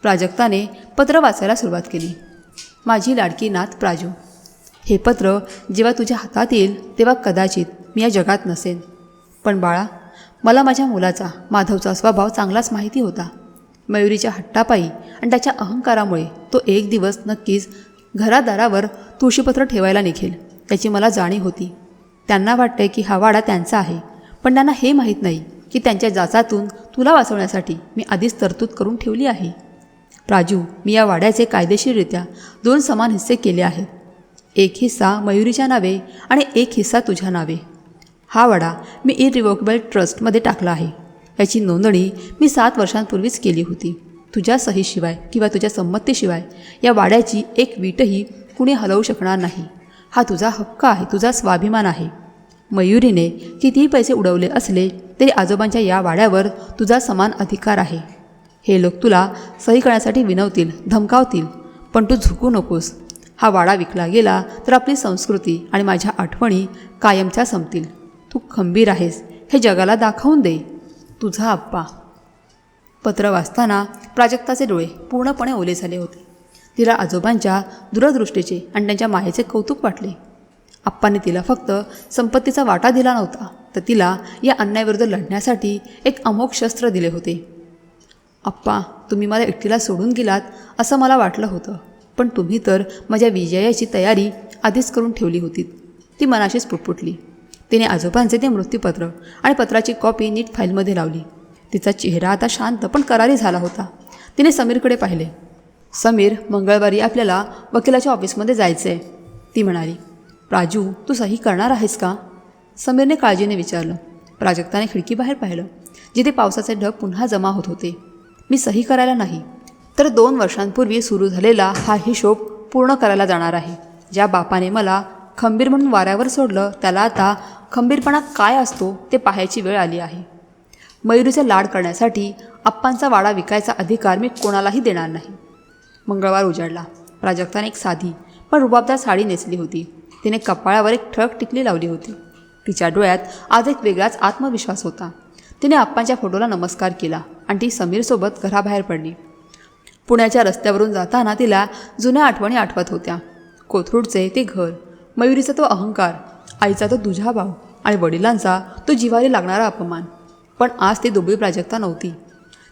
प्राजक्ताने पत्र वाचायला सुरुवात केली. माझी लाडकी नात प्राजू, हे पत्र जेव्हा तुझ्या हातात येईल तेव्हा कदाचित मी या जगात नसेन. पण बाळा, मला माझ्या मुलाचा माधवचा स्वभाव चांगलाच माहिती होता. मयुरीच्या हट्टापायी आणि त्याच्या अहंकारामुळे तो एक दिवस नक्कीच घरादारावर तुळशीपत्र ठेवायला निघेल याची मला जाणीव होती. त्यांना वाटते की हा वाडा त्यांचा आहे, पण त्यांना हे माहीत नाही की त्यांच्या जाचातून तुला वाचवण्यासाठी मी आधीच तरतूद करून ठेवली आहे. प्राजू, मी या वाड्याचे कायदेशीररित्या 2 समान हिस्से केले आहेत. एक हिस्सा मयुरीच्या नावे आणि एक हिस्सा तुझ्या नावे. हा वाडा मी इरिव्होकेबल ट्रस्टमध्ये टाकला आहे. याची नोंदणी मी 7 वर्षांपूर्वीच केली होती. तुझ्या सहीशिवाय किंवा तुझ्या संमतीशिवाय या वाड्याची एक वीटही कुणी हलवू शकणार नाही. हा तुझा हक्क आहे, तुझा स्वाभिमान आहे. मयुरीने कितीही पैसे उडवले असले तरी आजोबांच्या या वाड्यावर तुझा समान अधिकार आहे. हे लोक तुला सही करण्यासाठी विनवतील, धमकावतील, पण तू झुकू नकोस. हा वाडा विकला गेला तर आपली संस्कृती आणि माझ्या आठवणी कायमच्या संपतील. तू खंबीर आहेस हे जगाला दाखवून दे. तुझा आप्पा. पत्र वाचताना प्राजक्ताचे डोळे पूर्णपणे ओले झाले होते. तिला आजोबांच्या दूरदृष्टीचे आणि त्यांच्या मायेचे कौतुक वाटले. आप्पांनी तिला फक्त संपत्तीचा वाटा दिला नव्हता, तर तिला या अन्यायाविरुद्ध लढण्यासाठी एक अमोघ शस्त्र दिले होते. आप्पा, तुम्ही मला एकटीला सोडून गेलात असं मला वाटलं होतं, पण तुम्ही तर माझ्या विजयाची तयारी आधीच करून ठेवली होती. ती मनाशीच पुटपुटली. तिने आजोबांचे ते मृत्यूपत्र आणि पत्राची कॉपी नीट फाईलमध्ये लावली. तिचा चेहरा आता शांत पण करारी झाला होता. तिने समीरकडे पाहिले. समीर, मंगळवारी आपल्याला वकिलाच्या ऑफिसमध्ये जायचं आहे, ती म्हणाली. प्राजू, तू सही करणार आहेस का? समीरने काळजीने विचारलं. प्राजक्ताने खिडकीबाहेर पाहिलं, जिथे पावसाचे ढग पुन्हा जमा होत होते. मी सही करायला नाही, तर 2 वर्षांपूर्वी सुरू झालेला हा हिशोब पूर्ण करायला जाणार आहे. ज्या बापाने मला खंबीर म्हणून वाऱ्यावर सोडलं त्याला आता खंबीरपणा काय असतो ते पाहायची वेळ आली आहे. मयुरीचा लाड करण्यासाठी आप्पांचा वाडा विकायचा अधिकार मी कोणालाही देणार नाही. मंगळवार उजाडला. प्राजक्ताने एक साधी पण रुबाबदार साडी नेसली होती. तिने कपाळावर एक ठळक टिकली लावली होती. तिच्या डोळ्यात आज एक वेगळाच आत्मविश्वास होता. तिने आप्पांच्या फोटोला नमस्कार केला आणि ती समीरसोबत घराबाहेर पडली. पुण्याच्या रस्त्यावरून जाताना तिला जुन्या आठवणी आठवत होत्या. कोथरूडचे ते घर, मयुरीचा तो अहंकार, आईचा तो दुजाभाव आणि वडिलांचा तो जिव्हारी लागणारा अपमान. पण आज ती दुबळी प्राजक्ता नव्हती.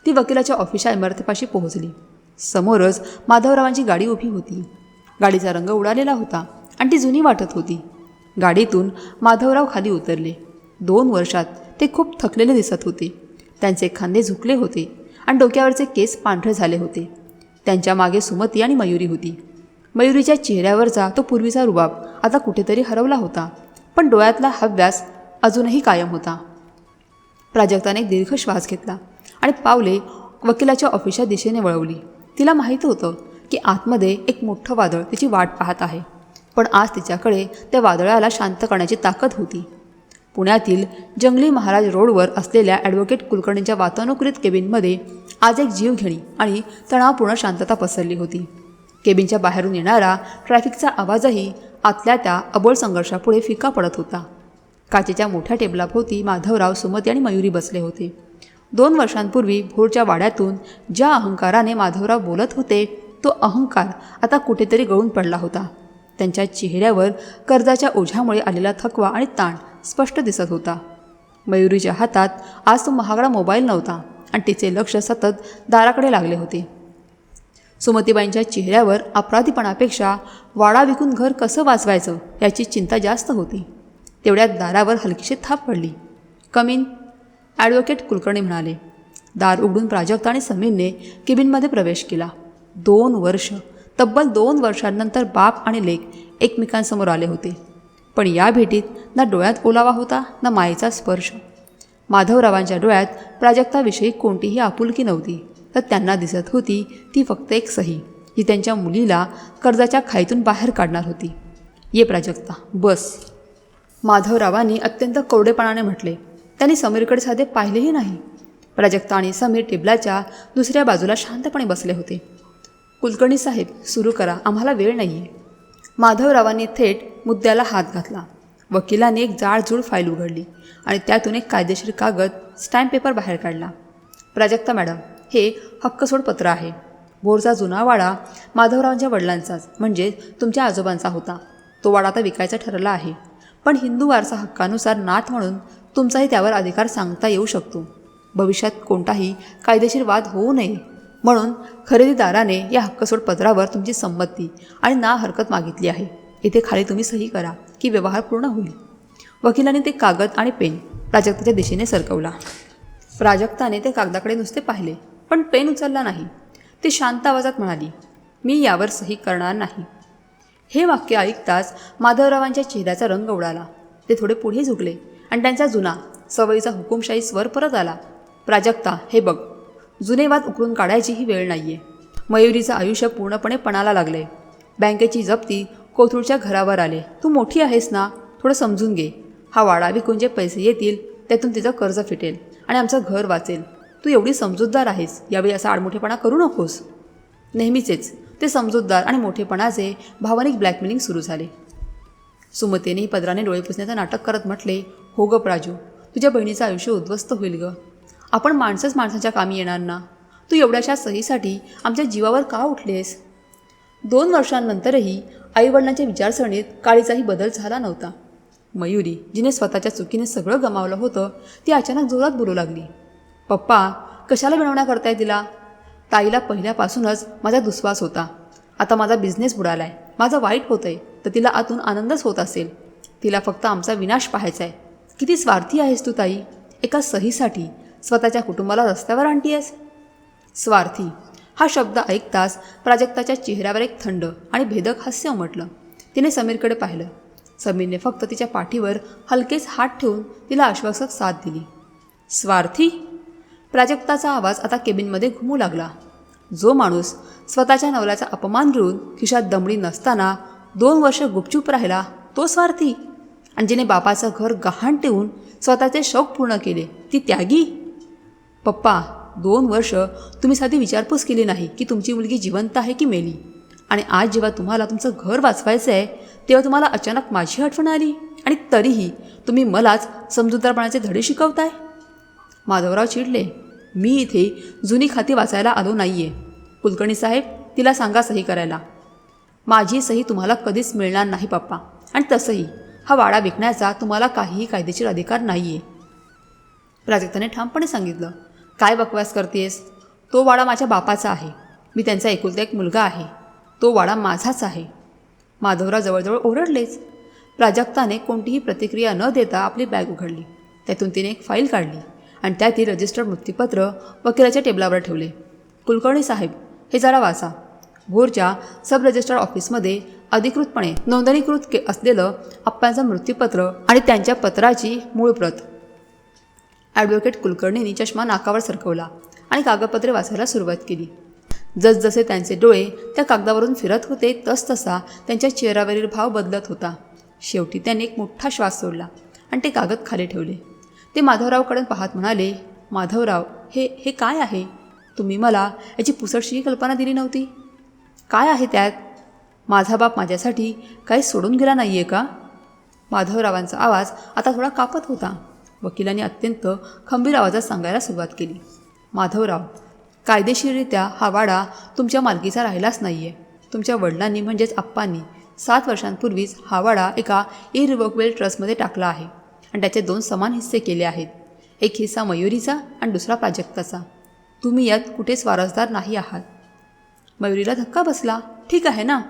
ती वकिलाच्या ऑफिसच्या इमारतीपाशी पोहोचली. समोरच माधवरावांची गाडी उभी होती. गाडीचा रंग उडालेला होता आणि ती जुनी वाटत होती. गाडीतून माधवराव खाली उतरले. 2 वर्षात ते खूप थकलेले दिसत होते. त्यांचे खांदे झुकले होते आणि डोक्यावरचे केस पांढरे झाले होते. त्यांच्या मागे सुमती आणि मयुरी होती. मयुरीच्या चेहऱ्यावरचा तो पूर्वीचा रुबाब आता कुठेतरी हरवला होता, पण डोळ्यातला हव्यास अजूनही कायम होता. प्राजक्ताने एक दीर्घ श्वास घेतला आणि पावले वकिलाच्या ऑफिसच्या दिशेने वळवली. तिला माहीत होतं की आतमध्ये एक मोठं वादळ तिची वाट पाहत आहे, पण आज तिच्याकडे त्या वादळाला शांत करण्याची ताकद होती. पुण्यातील जंगली महाराज रोडवर असलेल्या ॲडव्होकेट कुलकर्णींच्या वातानुकूलित केबिनमध्ये आज एक जीवघेणी आणि तणावपूर्ण शांतता पसरली होती. केबिनच्या बाहेरून येणारा ट्रॅफिकचा आवाजही आतल्या त्या अबोल संघर्षापुढे फिका पडत होता. काचेच्या मोठ्या टेबलाभोवती माधवराव, सुमती आणि मयुरी बसले होते. 2 वर्षांपूर्वी भोरच्या वाड्यातून ज्या अहंकाराने माधवराव बोलत होते, तो अहंकार आता कुठेतरी गळून पडला होता. त्यांच्या चेहऱ्यावर कर्जाच्या ओझ्यामुळे आलेला थकवा आणि ताण स्पष्ट दिसत होता. मयुरीच्या हातात आज तो महागडा मोबाईल नव्हता आणि तिचे लक्ष सतत दाराकडे लागले होते. सुमतीबाईंच्या चेहऱ्यावर अपराधीपणापेक्षा वाडा विकून घर कसं वाचवायचं याची चिंता जास्त होती. तेवढ्यात दारावर हलकीशी थाप पडली. कमीन, ॲडव्होकेट कुलकर्णी म्हणाले. दार उघडून प्राजक्ता आणि समीरने केबिनमध्ये प्रवेश केला. 2 वर्ष, तब्बल 2 वर्षांनंतर बाप आणि लेक एकमेकांसमोर आले होते. पण या भेटीत ना डोळ्यात ओलावा होता ना मायेचा स्पर्श. माधवरावांच्या डोळ्यात प्राजक्ताविषयी कोणतीही आपुलकी नव्हती, तर त्यांना दिसत होती ती फक्त एक सही, जी त्यांच्या मुलीला कर्जाच्या खाईतून बाहेर काढणार होती. ये प्राजक्ता, बस, माधवरावांनी अत्यंत कोरडेपणाने म्हटले. त्यांनी समीरकडे साधे पाहिलेही नाही. प्राजक्ता आणि समीर टेबलाच्या दुसऱ्या बाजूला शांतपणे बसले होते. कुलकर्णी साहेब, सुरू करा, आम्हाला वेळ नाही आहे. माधवरावांनी थेट मुद्द्याला हात घातला. वकिलाने एक जाडजूड फाईल उघडली आणि त्यातून एक कायदेशीर कागद, स्टॅम्प पेपर बाहेर काढला. प्राजक्ता मॅडम, हे हक्कसोड पत्र आहे. भोरचा जुना वाडा माधवरावांच्या वडिलांचाच, म्हणजे तुमच्या आजोबांचा होता. तो वाडा आता विकायचा ठरला आहे, पण हिंदू वारसा हक्कानुसार नाथ म्हणून तुमचाही त्यावर अधिकार सांगता येऊ शकतो. भविष्यात कोणताही कायदेशीर वाद होऊ नये म्हणून खरेदीदाराने या हक्कसोड पत्रावर तुमची संमती आणि ना हरकत मागितली आहे. इथे खाली तुम्ही सही करा की व्यवहार पूर्ण होईल. वकिलाने ते कागद आणि पेन प्राजक्ताच्या दिशेने सरकवला. प्राजक्ताने ते कागदाकडे नुसते पाहिले, पण पेन उचलला नाही. ती शांत आवाजात म्हणाली, मी यावर सही करणार नाही. हे वाक्य ऐकताच माधवरावांच्या चेहऱ्याचा रंग उडाला. ते थोडे पुढे झुकले आणि त्यांचा जुना सवयीचा हुकुमशाही स्वर परत आला. प्राजक्ता, हे बघ, जुने वाद उकळून काढायची ही वेळ नाही आहे. मयुरीचं आयुष्य पूर्णपणे पणाला लागले. बँकेची जप्ती कोथरूडच्या घरावर आले. तू मोठी आहेस ना, थोडं समजून घे. हा वाडा विकून जे पैसे येतील त्यातून तिचं कर्ज फिटेल आणि आमचं घर वाचेल. तू एवढी समजूतदार आहेस, यावेळी असा आडमोठेपणा करू नकोस. नेहमीचेच ते समजूतदार आणि मोठेपणाचे भावनिक ब्लॅकमेलिंग सुरू झाले. सुमतीने पदराने डोळे पुसण्याचं नाटक करत म्हटले, हो ग प्राजू, तुझ्या बहिणीचं आयुष्य उद्ध्वस्त होईल ग. आपण माणसंच माणसाच्या कामी येणार ना. तू एवढ्याशा सहीसाठी आमच्या जीवावर का उठलेस? 2 वर्षांनंतरही आईवडिलांच्या विचारसरणीत काळीचाही बदल झाला नव्हता. मयुरी, जिने स्वतःच्या चुकीने सगळं गमावलं होतं, ती अचानक जोरात बोलू लागली. पप्पा, कशाला विनवण्या करताय तिला? ताईला पहिल्यापासूनच माझा दुस्वास होता. आता माझा बिझनेस बुडालाय, माझं वाईट होतंय, तर तिला आतून आनंदच होत असेल. तिला फक्त आमचा विनाश पाहायचा आहे. किती स्वार्थी आहेस तू ताई. एका सहीसाठी स्वतःच्या कुटुंबाला रस्त्यावर आणतीयस. स्वार्थी हा शब्द ऐकताच प्राजक्ताच्या चेहऱ्यावर एक थंड आणि भेदक हास्य उमटलं. तिने समीरकडे पाहिलं. समीरने फक्त तिच्या पाठीवर हलकेच हात ठेवून तिला आश्वासक साथ दिली. स्वार्थी? प्राजक्ताचा आवाज आता केबिनमध्ये घुमू लागला. जो माणूस स्वतःच्या नवऱ्याचा अपमान गिळून खिशात दमडी नसताना 2 वर्ष गुपचूप राहिला, तो स्वार्थी? आणि जिने बापाचं घर गहाण ठेवून स्वतःचे शौक पूर्ण केले, ती त्यागी? पप्पा, 2 वर्ष तुम्ही साधी विचारपूस केली नाही की तुमची मुलगी जिवंत आहे की मेली. आणि आज जेव्हा तुम्हाला तुमचं घर वाचवायचं आहे, तेव्हा तुम्हाला अचानक माझी आठवण आली आणि तरीही तुम्ही मलाच समजूतदारपणाचे धडे शिकवताय. माधवराव चिडले. मी इथे जुनी खाती वाचायला आलो नाही आहे. कुलकर्णी साहेब, तिला सांगा सही करायला. माझी सही तुम्हाला कधीच मिळणार नाही पप्पा. आणि तसंही हा वाडा विकण्याचा तुम्हाला काहीही कायदेशीर अधिकार नाही आहे. प्राजक्ताने ठामपणे सांगितलं. काय बकवास करतेस? तो वाडा माझ्या बापाचा आहे. मी त्यांचा एकुलता एक मुलगा आहे. तो वाडा माझाच आहे. माधवराव जवळजवळ ओरडलेच. प्राजक्ताने कोणतीही प्रतिक्रिया न देता आपली बॅग उघडली. त्यातून तिने एक फाईल काढली आणि त्यातील रजिस्टर्ड मृत्यूपत्र वकिलाच्या टेबलावर ठेवले. कुलकर्णी साहेब, हे जरा वाचा. भोरच्या सब रजिस्ट्रार ऑफिसमध्ये अधिकृतपणे नोंदणीकृत असलेलं आप्पांचं मृत्यूपत्र आणि त्यांच्या पत्राची मूळ प्रत. ॲडव्होकेट कुलकर्णींनी चष्मा नाकावर सरकवला आणि कागदपत्रे वाचायला सुरुवात केली. जसजसे त्यांचे डोळे त्या कागदावरून फिरत होते तसतसा त्यांच्या चेहऱ्यावरील भाव बदलत होता. शेवटी त्यांनी एक मोठा श्वास सोडला आणि ते कागद खाली ठेवले. ते माधवरावकडे पाहत म्हणाले, माधवराव, हे काय आहे? तुम्ही मला याची पुसटशीही कल्पना दिली नव्हती. काय आहे त्यात? माझा बाप माझ्यासाठी काही सोडून गेला नाही आहे का? माधवरावांचा आवाज आता थोडा कापत होता. वकिलांनी अत्यंत खंबीर आवाजात सांगायला सुरुवात केली, माधवराव, कायदेशीररित्या हा वाडा तुमच्या मालकीचा राहिलाच नाही आहे. तुमच्या वडिलांनी म्हणजेच आप्पांनी 7 वर्षांपूर्वीच हा वाडा एका इरिव्होकेबल ट्रस्टमध्ये टाकला आहे आणि त्याचे 2 समान हिस्से केले आहेत. एक हिस्सा मयुरीचा आणि दुसरा प्राजक्ताचा. तुम्ही यात कुठेच वारसदार नाही आहात. मयुरीला धक्का बसला. ठीक आहे ना,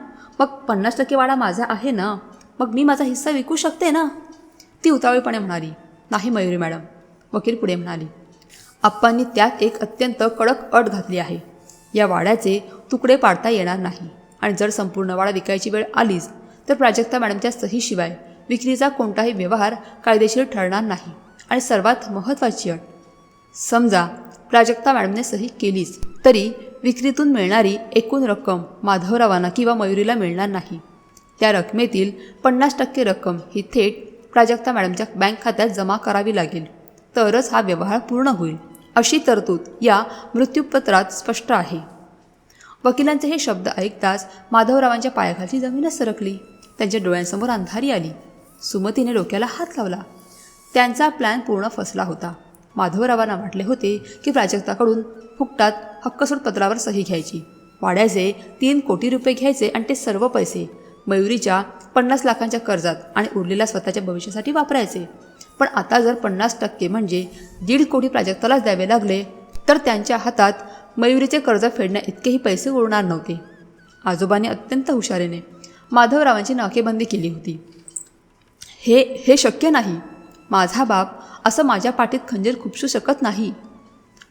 मग 50% वाडा माझा आहे ना, मग मी माझा हिस्सा विकू शकते ना? ती उतावळीपणे म्हणाली. नाही मयुरी मॅडम. वकील पुढे म्हणाली, आप्पांनी त्यात एक अत्यंत कडक अट घातली आहे. या वाड्याचे तुकडे पाडता येणार नाही आणि जर संपूर्ण वाडा विकायची वेळ आलीच तर प्राजक्ता मॅडमच्या सहीशिवाय विक्रीचा कोणताही व्यवहार कायदेशीर ठरणार नाही. आणि सर्वात महत्त्वाची अट, समजा प्राजक्ता मॅडमने सही केलीच तरी विक्रीतून मिळणारी एकूण रक्कम माधवरावांना किंवा मयुरीला मिळणार नाही. त्या रकमेतील 50% रक्कम ही थेट प्राजक्ता मॅडमच्या बँक खात्यात जमा करावी लागेल, तरच हा व्यवहार पूर्ण होईल, अशी तरतूद या मृत्यूपत्रात स्पष्ट आहे. वकिलांचे हे शब्द ऐकताच माधवरावांच्या पायाखालची जमीनच सरकली. त्यांच्या डोळ्यांसमोर अंधारी आली. सुमतीने डोक्याला हात लावला. त्यांचा प्लॅन पूर्ण फसला होता. माधवरावांना वाटले होते की प्राजक्ताकडून फुकटात हक्कसूट पत्रावर सही घ्यायची, वाड्याचे 3 कोटी रुपये घ्यायचे आणि ते सर्व पैसे मयुरीच्या 50 लाखांच्या कर्जात आणि उरलेल्या स्वतःच्या भविष्यासाठी वापरायचे. पण आता जर 50% म्हणजे 1.5 कोटी प्राजक्तालाच द्यावे लागले तर त्यांच्या हातात मयुरीचे कर्ज फेडण्या इतकेही पैसे उरणार नव्हते. आजोबांनी अत्यंत हुशारीने माधवरावांची नाकेबंदी केली होती. हे शक्य नाही. माझा बाप असं माझ्या पाठीत खंजीर खुपसू शकत नाही.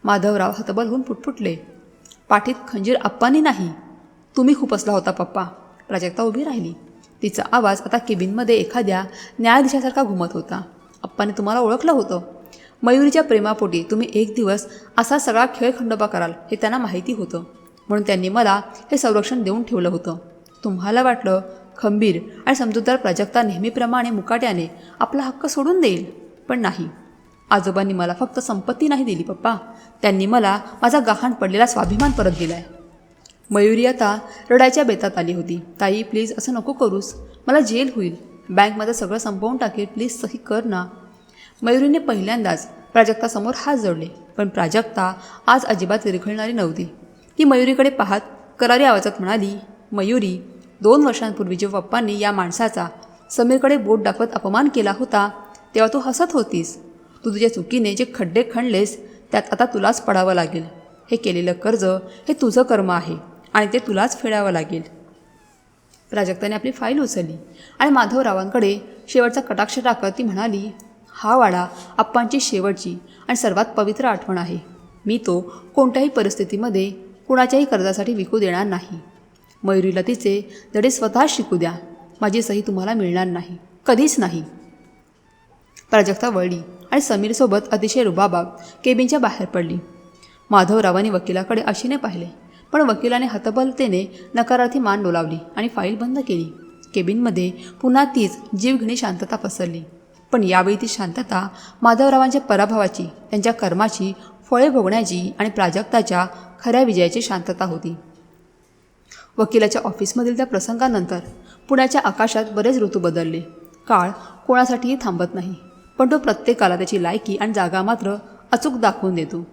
माधवराव हतबल होऊन फुटफुटले. पाठीत खंजीर आप्पांनी नाही, तुम्ही खुपसला होता पप्पा. प्राजक्ता उभी राहिली. तिचा आवाज आता केबिनमध्ये एखाद्या न्यायाधीशासारखा घुमत होता. आप्पांनी तुम्हाला ओळखलं होतं. मयुरीच्या प्रेमापोटी तुम्ही एक दिवस असा सगळा खेळखंडोबा कराल हे त्यांना माहिती होतं, म्हणून त्यांनी मला हे संरक्षण देऊन ठेवलं होतं. तुम्हाला वाटलं खंबीर आणि समजूतदार प्राजक्ता नेहमीप्रमाणे मुकाट्याने आपला हक्क सोडून देईल, पण नाही. आजोबांनी मला फक्त संपत्ती नाही दिली पप्पा, त्यांनी मला माझा गहाण पडलेला स्वाभिमान परत दिलाय. मयुरी आता रडायच्या बेतात आली होती. ताई प्लीज असं नको करूस, मला जेल होईल. बँकमध्ये सगळं संपवून टाकेल, प्लीज सही कर ना. मयुरीने पहिल्यांदाच प्राजक्तासमोर हात जोडले, पण प्राजक्ता आज अजिबात विरघळणारी नव्हती. ती मयुरीकडे पाहत करारी आवाजात म्हणाली, मयुरी, 2 वर्षांपूर्वी जेव्हा पप्पांनी या माणसाचा समीरकडे बोट दाखवत अपमान केला होता तेव्हा तू हसत होतीस. तू तुझ्या चुकीने जे खड्डे खणलेस त्यात आता तुलाच पडावं लागेल. हे केलेलं कर्ज हे तुझं कर्म आहे आणि ते तुलाच फेडावं लागेल. प्राजक्ताने आपली फाईल उचलली आणि माधवरावांकडे शेवटचा कटाक्ष टाकत ती म्हणाली, हा वाडा आप्पांची शेवटची आणि सर्वात पवित्र आठवण आहे. मी तो कोणत्याही परिस्थितीमध्ये कुणाच्याही कर्जासाठी विकू देणार नाही. मयुरीला तिचे धडे स्वतः शिकू द्या. माझी सही तुम्हाला मिळणार नाही, कधीच नाही. प्राजक्ता वळली आणि समीरसोबत अतिशय रुबाबात केबिनच्या बाहेर पडली. माधवरावांनी वकिलाकडे आशेने पाहिले, पण वकिलाने हतबलतेने नकारार्थी मान डोलावली आणि फाईल बंद केली. केबिनमध्ये पुन्हा तीच जीवघेणी शांतता पसरली. पण यावेळी ती शांतता माधवरावांच्या पराभवाची, त्यांच्या कर्माची फळे भोगण्याची आणि प्राजक्ताच्या खऱ्या विजयाची शांतता होती. वकिलाच्या ऑफिसमधील त्या प्रसंगानंतर पुण्याच्या आकाशात बरेच ऋतू बदलले. काळ कोणासाठीही थांबत नाही, पण तो प्रत्येकाला त्याची लायकी आणि जागा मात्र अचूक दाखवून देतो.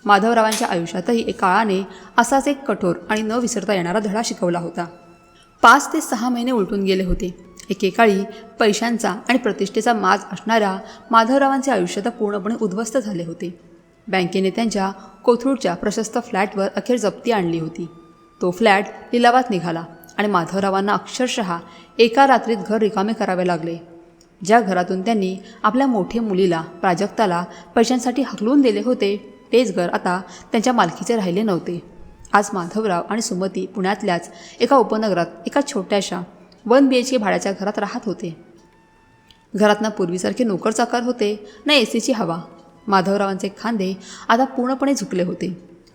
माधवरावांच्या आयुष्यातही एक काळाने असाच एक कठोर आणि न विसरता येणारा धडा शिकवला होता. 5 ते 6 महिने उलटून गेले होते. एकेकाळी पैशांचा आणि प्रतिष्ठेचा माज असणाऱ्या माधवरावांचे आयुष्य तर पूर्णपणे उद्ध्वस्त झाले होते. बँकेने त्यांच्या कोथरूडच्या प्रशस्त फ्लॅटवर अखेर जप्ती आणली होती. तो फ्लॅट लिलावात निघाला आणि माधवरावांना अक्षरशः एका रात्रीत घर रिकामे करावे लागले. ज्या घरातून त्यांनी आपल्या मोठ्या मुलीला प्राजक्ताला पैशांसाठी हकलून दिले होते तेच घर आता त्यांच्या मालकीचे राहिले नव्हते. आज माधवराव आणि सुमती पुण्यातल्याच एका उपनगरात एका छोट्याशा 1 BHK भाड्याच्या घरात राहत होते. घरात ना पूर्वीसारखे नोकरचाकर होते ना एसीची हवा. माधवरावांचे खांदे आता पूर्णपणे झुकले होते.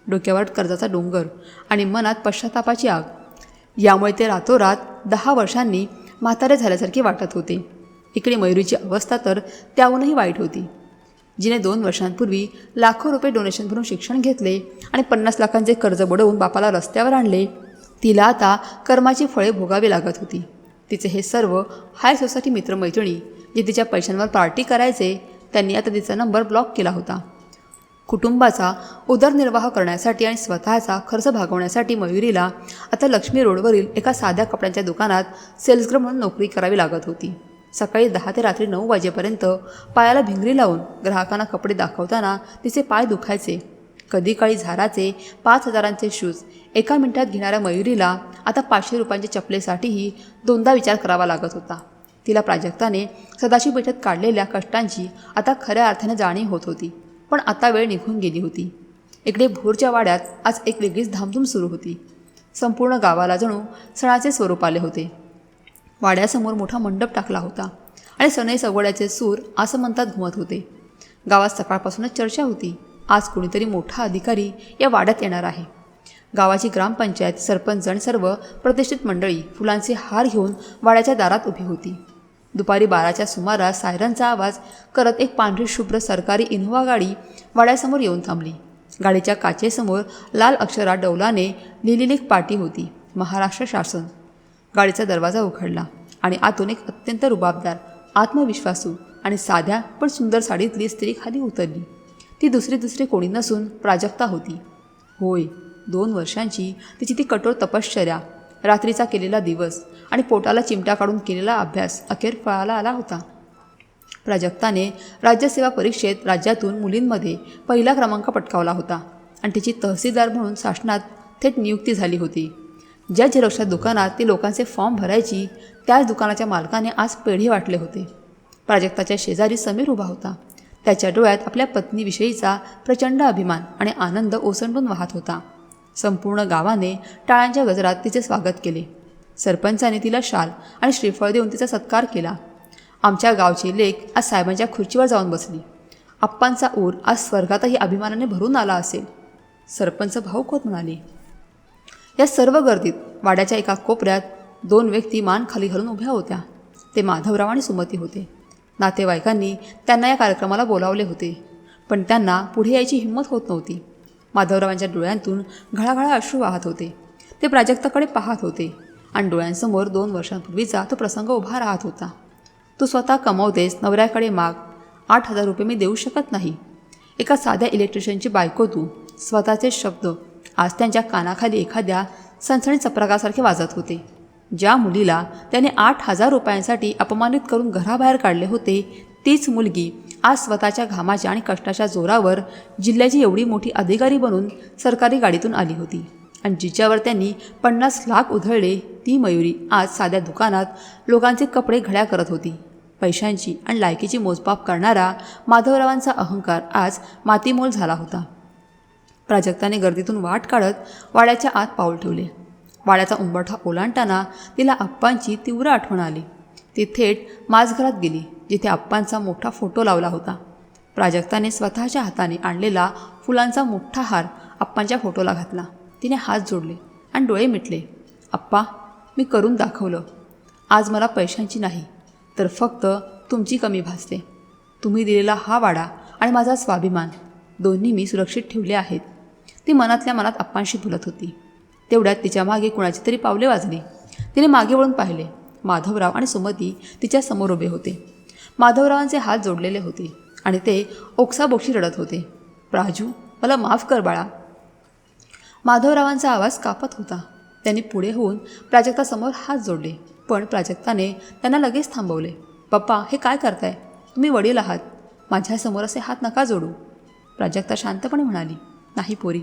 डोक्यावर कर्जाचा डोंगर आणि मनात पश्चातापाची आग. यामुळे ते रातोरात 10 वर्षांनी म्हातारे झाल्यासारखे वाटत होते. इकडे मयुरीची अवस्था तर त्याहूनही वाईट होती. जिने 2 वर्षांपूर्वी लाखो रुपये डोनेशन भरून शिक्षण घेतले आणि 50 लाखांचे कर्ज बुडवून बापाला रस्त्यावर आणले, तिला आता कर्माची फळे भोगावी लागत होती. तिचे हे सर्व हाय सोसायटी मित्रमैत्रिणी जे तिच्या पैशांवर पार्टी करायचे, त्यांनी आता तिचा नंबर ब्लॉक केला होता. कुटुंबाचा उदरनिर्वाह करण्यासाठी आणि स्वतःचा खर्च भागवण्यासाठी मयुरीला आता लक्ष्मी रोडवरील एका साध्या कपड्यांच्या दुकानात सेल्सगर्ल म्हणून नोकरी करावी लागत होती. सकाळी 10 ते रात्री 9 वाजेपर्यंत पायाला भिंगरी लावून ग्राहकांना कपडे दाखवताना तिचे पाय दुखायचे. कधी काळी झाराचे 5,000चे शूज एका मिनिटात घेणाऱ्या मयुरीला आता 500 रुपयांच्या चपलेसाठीही 2दा विचार करावा लागत होता. तिला प्राजक्ताने सदाशिव पेठेत काढलेल्या कष्टांची आता खऱ्या अर्थाने जाणीव होत होती. पण आता वेळ निघून गेली होती. इकडे भोरच्या वाड्यात आज एक वेगळीच धामधूम सुरू होती. संपूर्ण गावाला जणू सणाचे स्वरूप आले होते. वाड्यासमोर मोठा मंडप टाकला होता आणि सनई सगवड्याचे सूर आसमंतात घुमत होते. गावात सकाळपासूनच चर्चा होती. आज कोणीतरी मोठा अधिकारी या वाड्यात येणार आहे. गावाची ग्रामपंचायत, सरपंच आणि सर्व प्रतिष्ठित मंडळी फुलांचे हार घेऊन वाड्याच्या दारात उभी होती. दुपारी 12च्या सुमारास सायरनचा आवाज करत एक पांढरी शुभ्र सरकारी इनोव्हा गाडी वाड्यासमोर येऊन थांबली. गाडीच्या काचेसमोर लाल अक्षरात डौलाने लिहिलेली एक पाटी होती, महाराष्ट्र शासन. गाडीचा दरवाजा उघडला आणि आतून एक अत्यंत रुबाबदार, आत्मविश्वासू आणि साध्या पण सुंदर साडीतली स्त्री खाली उतरली. ती दुसरी कोणी नसून प्राजक्ता होती. होय, 2 वर्षांची तिची ती कठोर तपश्चर्या, रात्रीचा केलेला दिवस आणि पोटाला चिमटा काढून केलेला अभ्यास अखेर फळाला आला होता. प्राजक्ताने राज्यसेवा परीक्षेत राज्यातून मुलींमध्ये पहिला क्रमांक पटकावला होता आणि तिची तहसीलदार म्हणून शासनात थेट नियुक्ती झाली होती. ज्या झेरॉक्सच्या दुकानात ती लोकांचे फॉर्म भरायची, त्याच दुकानाच्या मालकाने आज पेढे वाटले होते. प्राजक्ताच्या शेजारी समीर उभा होता. त्याच्या डोळ्यात आपल्या पत्नीविषयीचा प्रचंड अभिमान आणि आनंद ओसंडून वाहत होता. संपूर्ण गावाने टाळ्यांच्या गजरात तिचे स्वागत केले. सरपंचाने तिला शाल आणि श्रीफळ देऊन तिचा सत्कार केला. आमच्या गावची लेक आज साहेबांच्या खुर्चीवर जाऊन बसली. आप्पांचा ऊर आज स्वर्गातही अभिमानाने भरून आला असेल, सरपंच भाऊक होत म्हणाले. या सर्व गर्दीत वाड्याच्या एका कोपऱ्यात 2 व्यक्ती मान खाली घालून उभ्या होत्या. ते माधवराव आणि सुमती होते. नातेवाईकांनी त्यांना या कार्यक्रमाला बोलावले होते, पण त्यांना पुढे यायची हिंमत होत नव्हती. माधवरावांच्या डोळ्यांतून घळाघळा अश्रू वाहत होते. ते प्राजक्ताकडे पाहत होते आणि डोळ्यांसमोर 2 वर्षांपूर्वीचा तो प्रसंग उभा राहत होता. तू स्वतः कमावतेस, नवऱ्याकडे माग. 8,000 रुपये मी देऊ शकत नाही. एका साध्या इलेक्ट्रिशियनची बायको तू. स्वतःचे शब्द आज त्यांच्या कानाखाली एखाद्या सणसणीत चपराकासारखे वाजत होते. ज्या मुलीला त्याने 8,000 रुपयांसाठी अपमानित करून घराबाहेर काढले होते, तीच मुलगी आज स्वतःच्या घामाच्या आणि कष्टाच्या जोरावर जिल्ह्याची एवढी मोठी अधिकारी बनून सरकारी गाडीतून आली होती. आणि जिच्यावर त्यांनी 50 लाख उधळले, ती मयुरी आज साध्या दुकानात लोकांचे कपडे घड्या करत होती. पैशांची आणि लायकीची मोजमाप करणारा माधवरावांचा अहंकार आज मातीमोल झाला होता. प्राजक्ताने गर्दीतून वाट काढत वाड्याच्या आत पाऊल ठेवले. वाड्याचा उंबरठा ओलांडताना तिला आप्पांची तीव्र आठवण आली. ती थेट माझघरात गेली, जिथे आप्पांचा मोठा फोटो लावला होता. प्राजक्ताने स्वतःच्या हाताने आणलेला फुलांचा मोठा हार आप्पांच्या फोटोला घातला. तिने हात जोडले आणि डोळे मिटले. आप्पा, मी करून दाखवलं. आज मला पैशांची नाही, तर फक्त तुमची कमी भासते. तुम्ही दिलेला हा वाडा आणि माझा स्वाभिमान दोन्ही मी सुरक्षित ठेवले आहेत. ती मनातल्या मनात आप्पांशी बोलत होती. तेवढ्यात तिच्या मागे कुणाची तरी पावले वाजली. तिने मागे वळून पाहिले. माधवराव आणि सुमती तिच्या समोर उभे होते. माधवरावांचे हात जोडलेले होते आणि ते ओक्साबोक्षी रडत होते. प्राजू, मला माफ कर बाळा. माधवरावांचा आवाज कापत होता. त्यांनी पुढे होऊन प्राजक्तासमोर हात जोडले, पण प्राजक्ताने त्यांना लगेच थांबवले. पप्पा, हे काय करताय? तुम्ही वडील आहात. माझ्यासमोर असे हात नका जोडू. प्राजक्ता शांतपणे म्हणाली, नाही पोरी,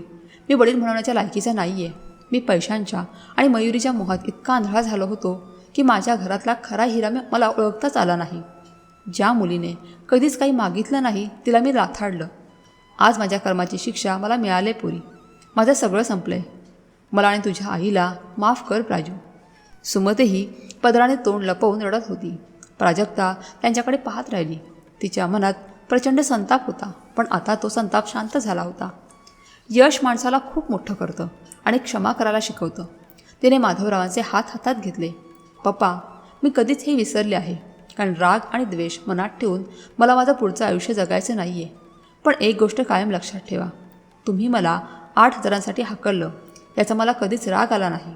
मी वडील म्हणण्याच्या लायकीचा नाही आहे. मी पैशांच्या आणि मयुरीच्या मोहात इतका आंधळा झालो होतो की माझ्या घरातला खरा हिरा मला ओळखताच आला नाही. ज्या मुलीने कधीच काही मागितलं नाही, तिला मी राथाडलं. आज माझ्या कर्माची शिक्षा मला मिळाले पोरी. माझं सगळं संपलं आहे. मला आणि तुझ्या आईला माफ कर प्राजू. सुमतीही पदराने तोंड लपवून रडत होती. प्राजक्ता त्यांच्याकडे पाहत राहिली. तिच्या मनात प्रचंड संताप होता, पण आता तो संताप शांत झाला होता. यश माणसाला खूप मोठं करतं आणि क्षमा करायला शिकवतं. तिने माधवरावांचे हात हातात घेतले. पप्पा, मी कधीच हे विसरले आहे, कारण राग आणि द्वेष मनात ठेवून मला माझं पुढचं आयुष्य जगायचं नाही आहे. पण एक गोष्ट कायम लक्षात ठेवा, तुम्ही मला 8,000साठी हाकललं याचा मला कधीच राग आला नाही,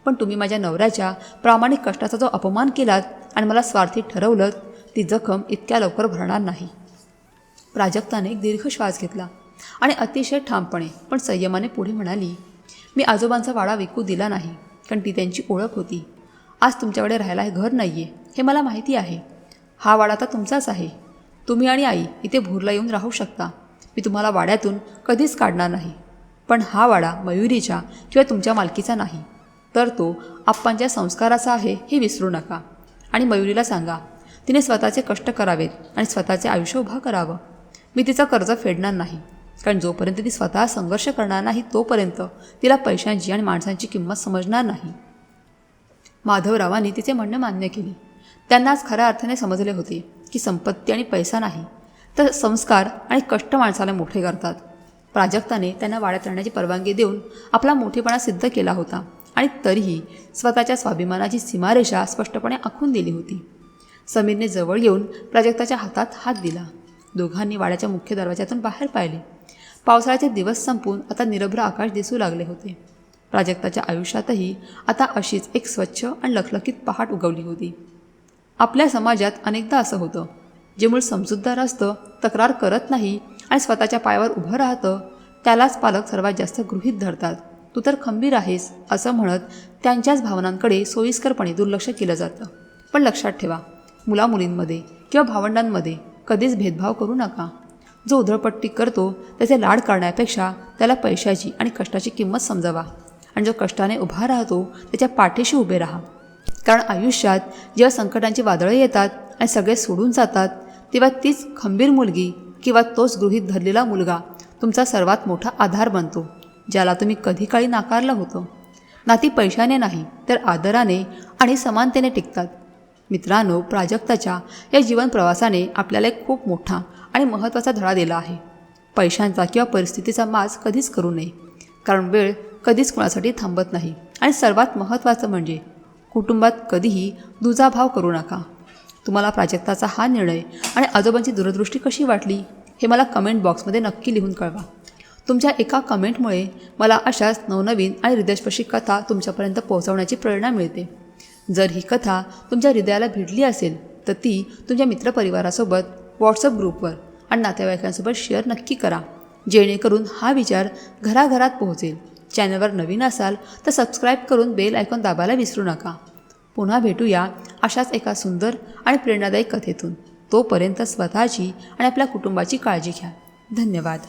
पण तुम्ही माझ्या नवऱ्याच्या प्रामाणिक कष्टाचा जो अपमान केलात आणि मला स्वार्थी ठरवलं, ती जखम इतक्या लवकर भरणार नाही. प्राजक्ताने एक दीर्घ श्वास घेतला आणि अतिशय ठामपणे पण संयमाने पुढे म्हणाली, मी आजोबांचा वाडा विकू दिला नाही, कारण ती त्यांची ओळख होती. आज तुमच्याकडे राहायला हे घर नाही आहे हे मला माहिती आहे. हा वाडा आता तुमचाच आहे. तुम्ही आणि आई इथे भोरला येऊन राहू शकता. मी तुम्हाला वाड्यातून कधीच काढणार नाही. पण हा वाडा मयुरीच्या किंवा तुमच्या मालकीचा नाही, तर तो आप्पांच्या संस्काराचा आहे हे विसरू नका. आणि मयुरीला सांगा, तिने स्वतःचे कष्ट करावेत आणि स्वतःचे आयुष्य उभं करावं. मी तिचं कर्ज फेडणार नाही, कारण जोपर्यंत ती स्वतः संघर्ष करणार नाही तोपर्यंत तिला पैशांची आणि माणसांची किंमत समजणार नाही. माधवरावांनी तिचे म्हणणं मान्य केले. त्यांनाच खऱ्या अर्थाने समजले होते की संपत्ती आणि पैसा नाही, तर संस्कार आणि कष्ट माणसाला मोठे करतात. प्राजक्ताने त्यांना वाड्यात राहण्याची परवानगी देऊन आपला मोठेपणा सिद्ध केला होता आणि तरीही स्वतःच्या स्वाभिमानाची सीमारेषा स्पष्टपणे आखून दिली होती. समीरने जवळ येऊन प्राजक्ताच्या हातात हात दिला. दोघांनी वाड्याच्या मुख्य दरवाजातून बाहेर पाहिले. पावसाळ्याचे दिवस संपून आता निरभ्र आकाश दिसू लागले होते. प्राजक्ताच्या आयुष्यातही आता अशीच एक स्वच्छ आणि लखलखीत पहाट उगवली होती. आपल्या समाजात अनेकदा असं होतं, जे मूळ समजूतदार असतं, तक्रार करत नाही आणि स्वतःच्या पायावर उभं राहतं, त्यालाच पालक सर्वात जास्त गृहीत धरतात. तू तर खंबीर आहेस असं म्हणत त्यांच्याच भावनांकडे सोयीस्करपणे दुर्लक्ष केलं जातं. पण लक्षात ठेवा, मुलामुलींमध्ये किंवा भावंडांमध्ये कधीच भेदभाव करू नका. जो उधळपट्टी करतो त्याचे लाड करण्यापेक्षा त्याला पैशाची आणि कष्टाची किंमत समजावा, आणि जो कष्टाने उभा राहतो त्याच्या पाठीशी उभे राहा. कारण आयुष्यात जेव्हा संकटांची वादळं येतात आणि सगळे सोडून जातात, तेव्हा तीच खंबीर मुलगी किंवा तोच गृहीत धरलेला मुलगा तुमचा सर्वात मोठा आधार बनतो, ज्याला तुम्ही कधी काळी नाकारलं होतं. नाती पैशाने नाही तर आदराने आणि समानतेने टिकतात. मित्रांनो, प्राजक्ताच्या या जीवन प्रवासाने आपल्याला एक खूप मोठा आणि महत्त्वाचा धडा दिला आहे. पैशांचा किंवा परिस्थितीचा माज कधीच करू नये, कारण वेळ कधीच कोणासाठी थांबत नाही. आणि सर्वात महत्त्वाचं म्हणजे कुटुंबात कधीही दुजाभाव करू नका. तुम्हाला प्राजक्ताचा हा निर्णय आणि आजोबांची दूरदृष्टी कशी वाटली हे मला कमेंट बॉक्समध्ये नक्की लिहून कळवा. तुमच्या एका कमेंटमुळे मला अशाच नवनवीन आणि हृदयस्पर्शी कथा तुमच्यापर्यंत पोहोचवण्याची प्रेरणा मिळते. जर ही कथा तुमच्या हृदयाला भिडली असेल तर ती तुमच्या मित्रपरिवारासोबत, व्हॉट्सअप ग्रुपवर आणि नातेवाईकांसोबत शेअर नक्की करा, जेणेकरून हा विचार घराघरात पोहोचेल. चॅनलवर नवीन असाल तर सबस्क्राईब करून बेल आयकॉन दाबायला विसरू नका. पुन्हा भेटूया अशाच एका सुंदर आणि प्रेरणादायी कथेतून. तोपर्यंत स्वतःची आणि आपल्या कुटुंबाची काळजी घ्या. धन्यवाद.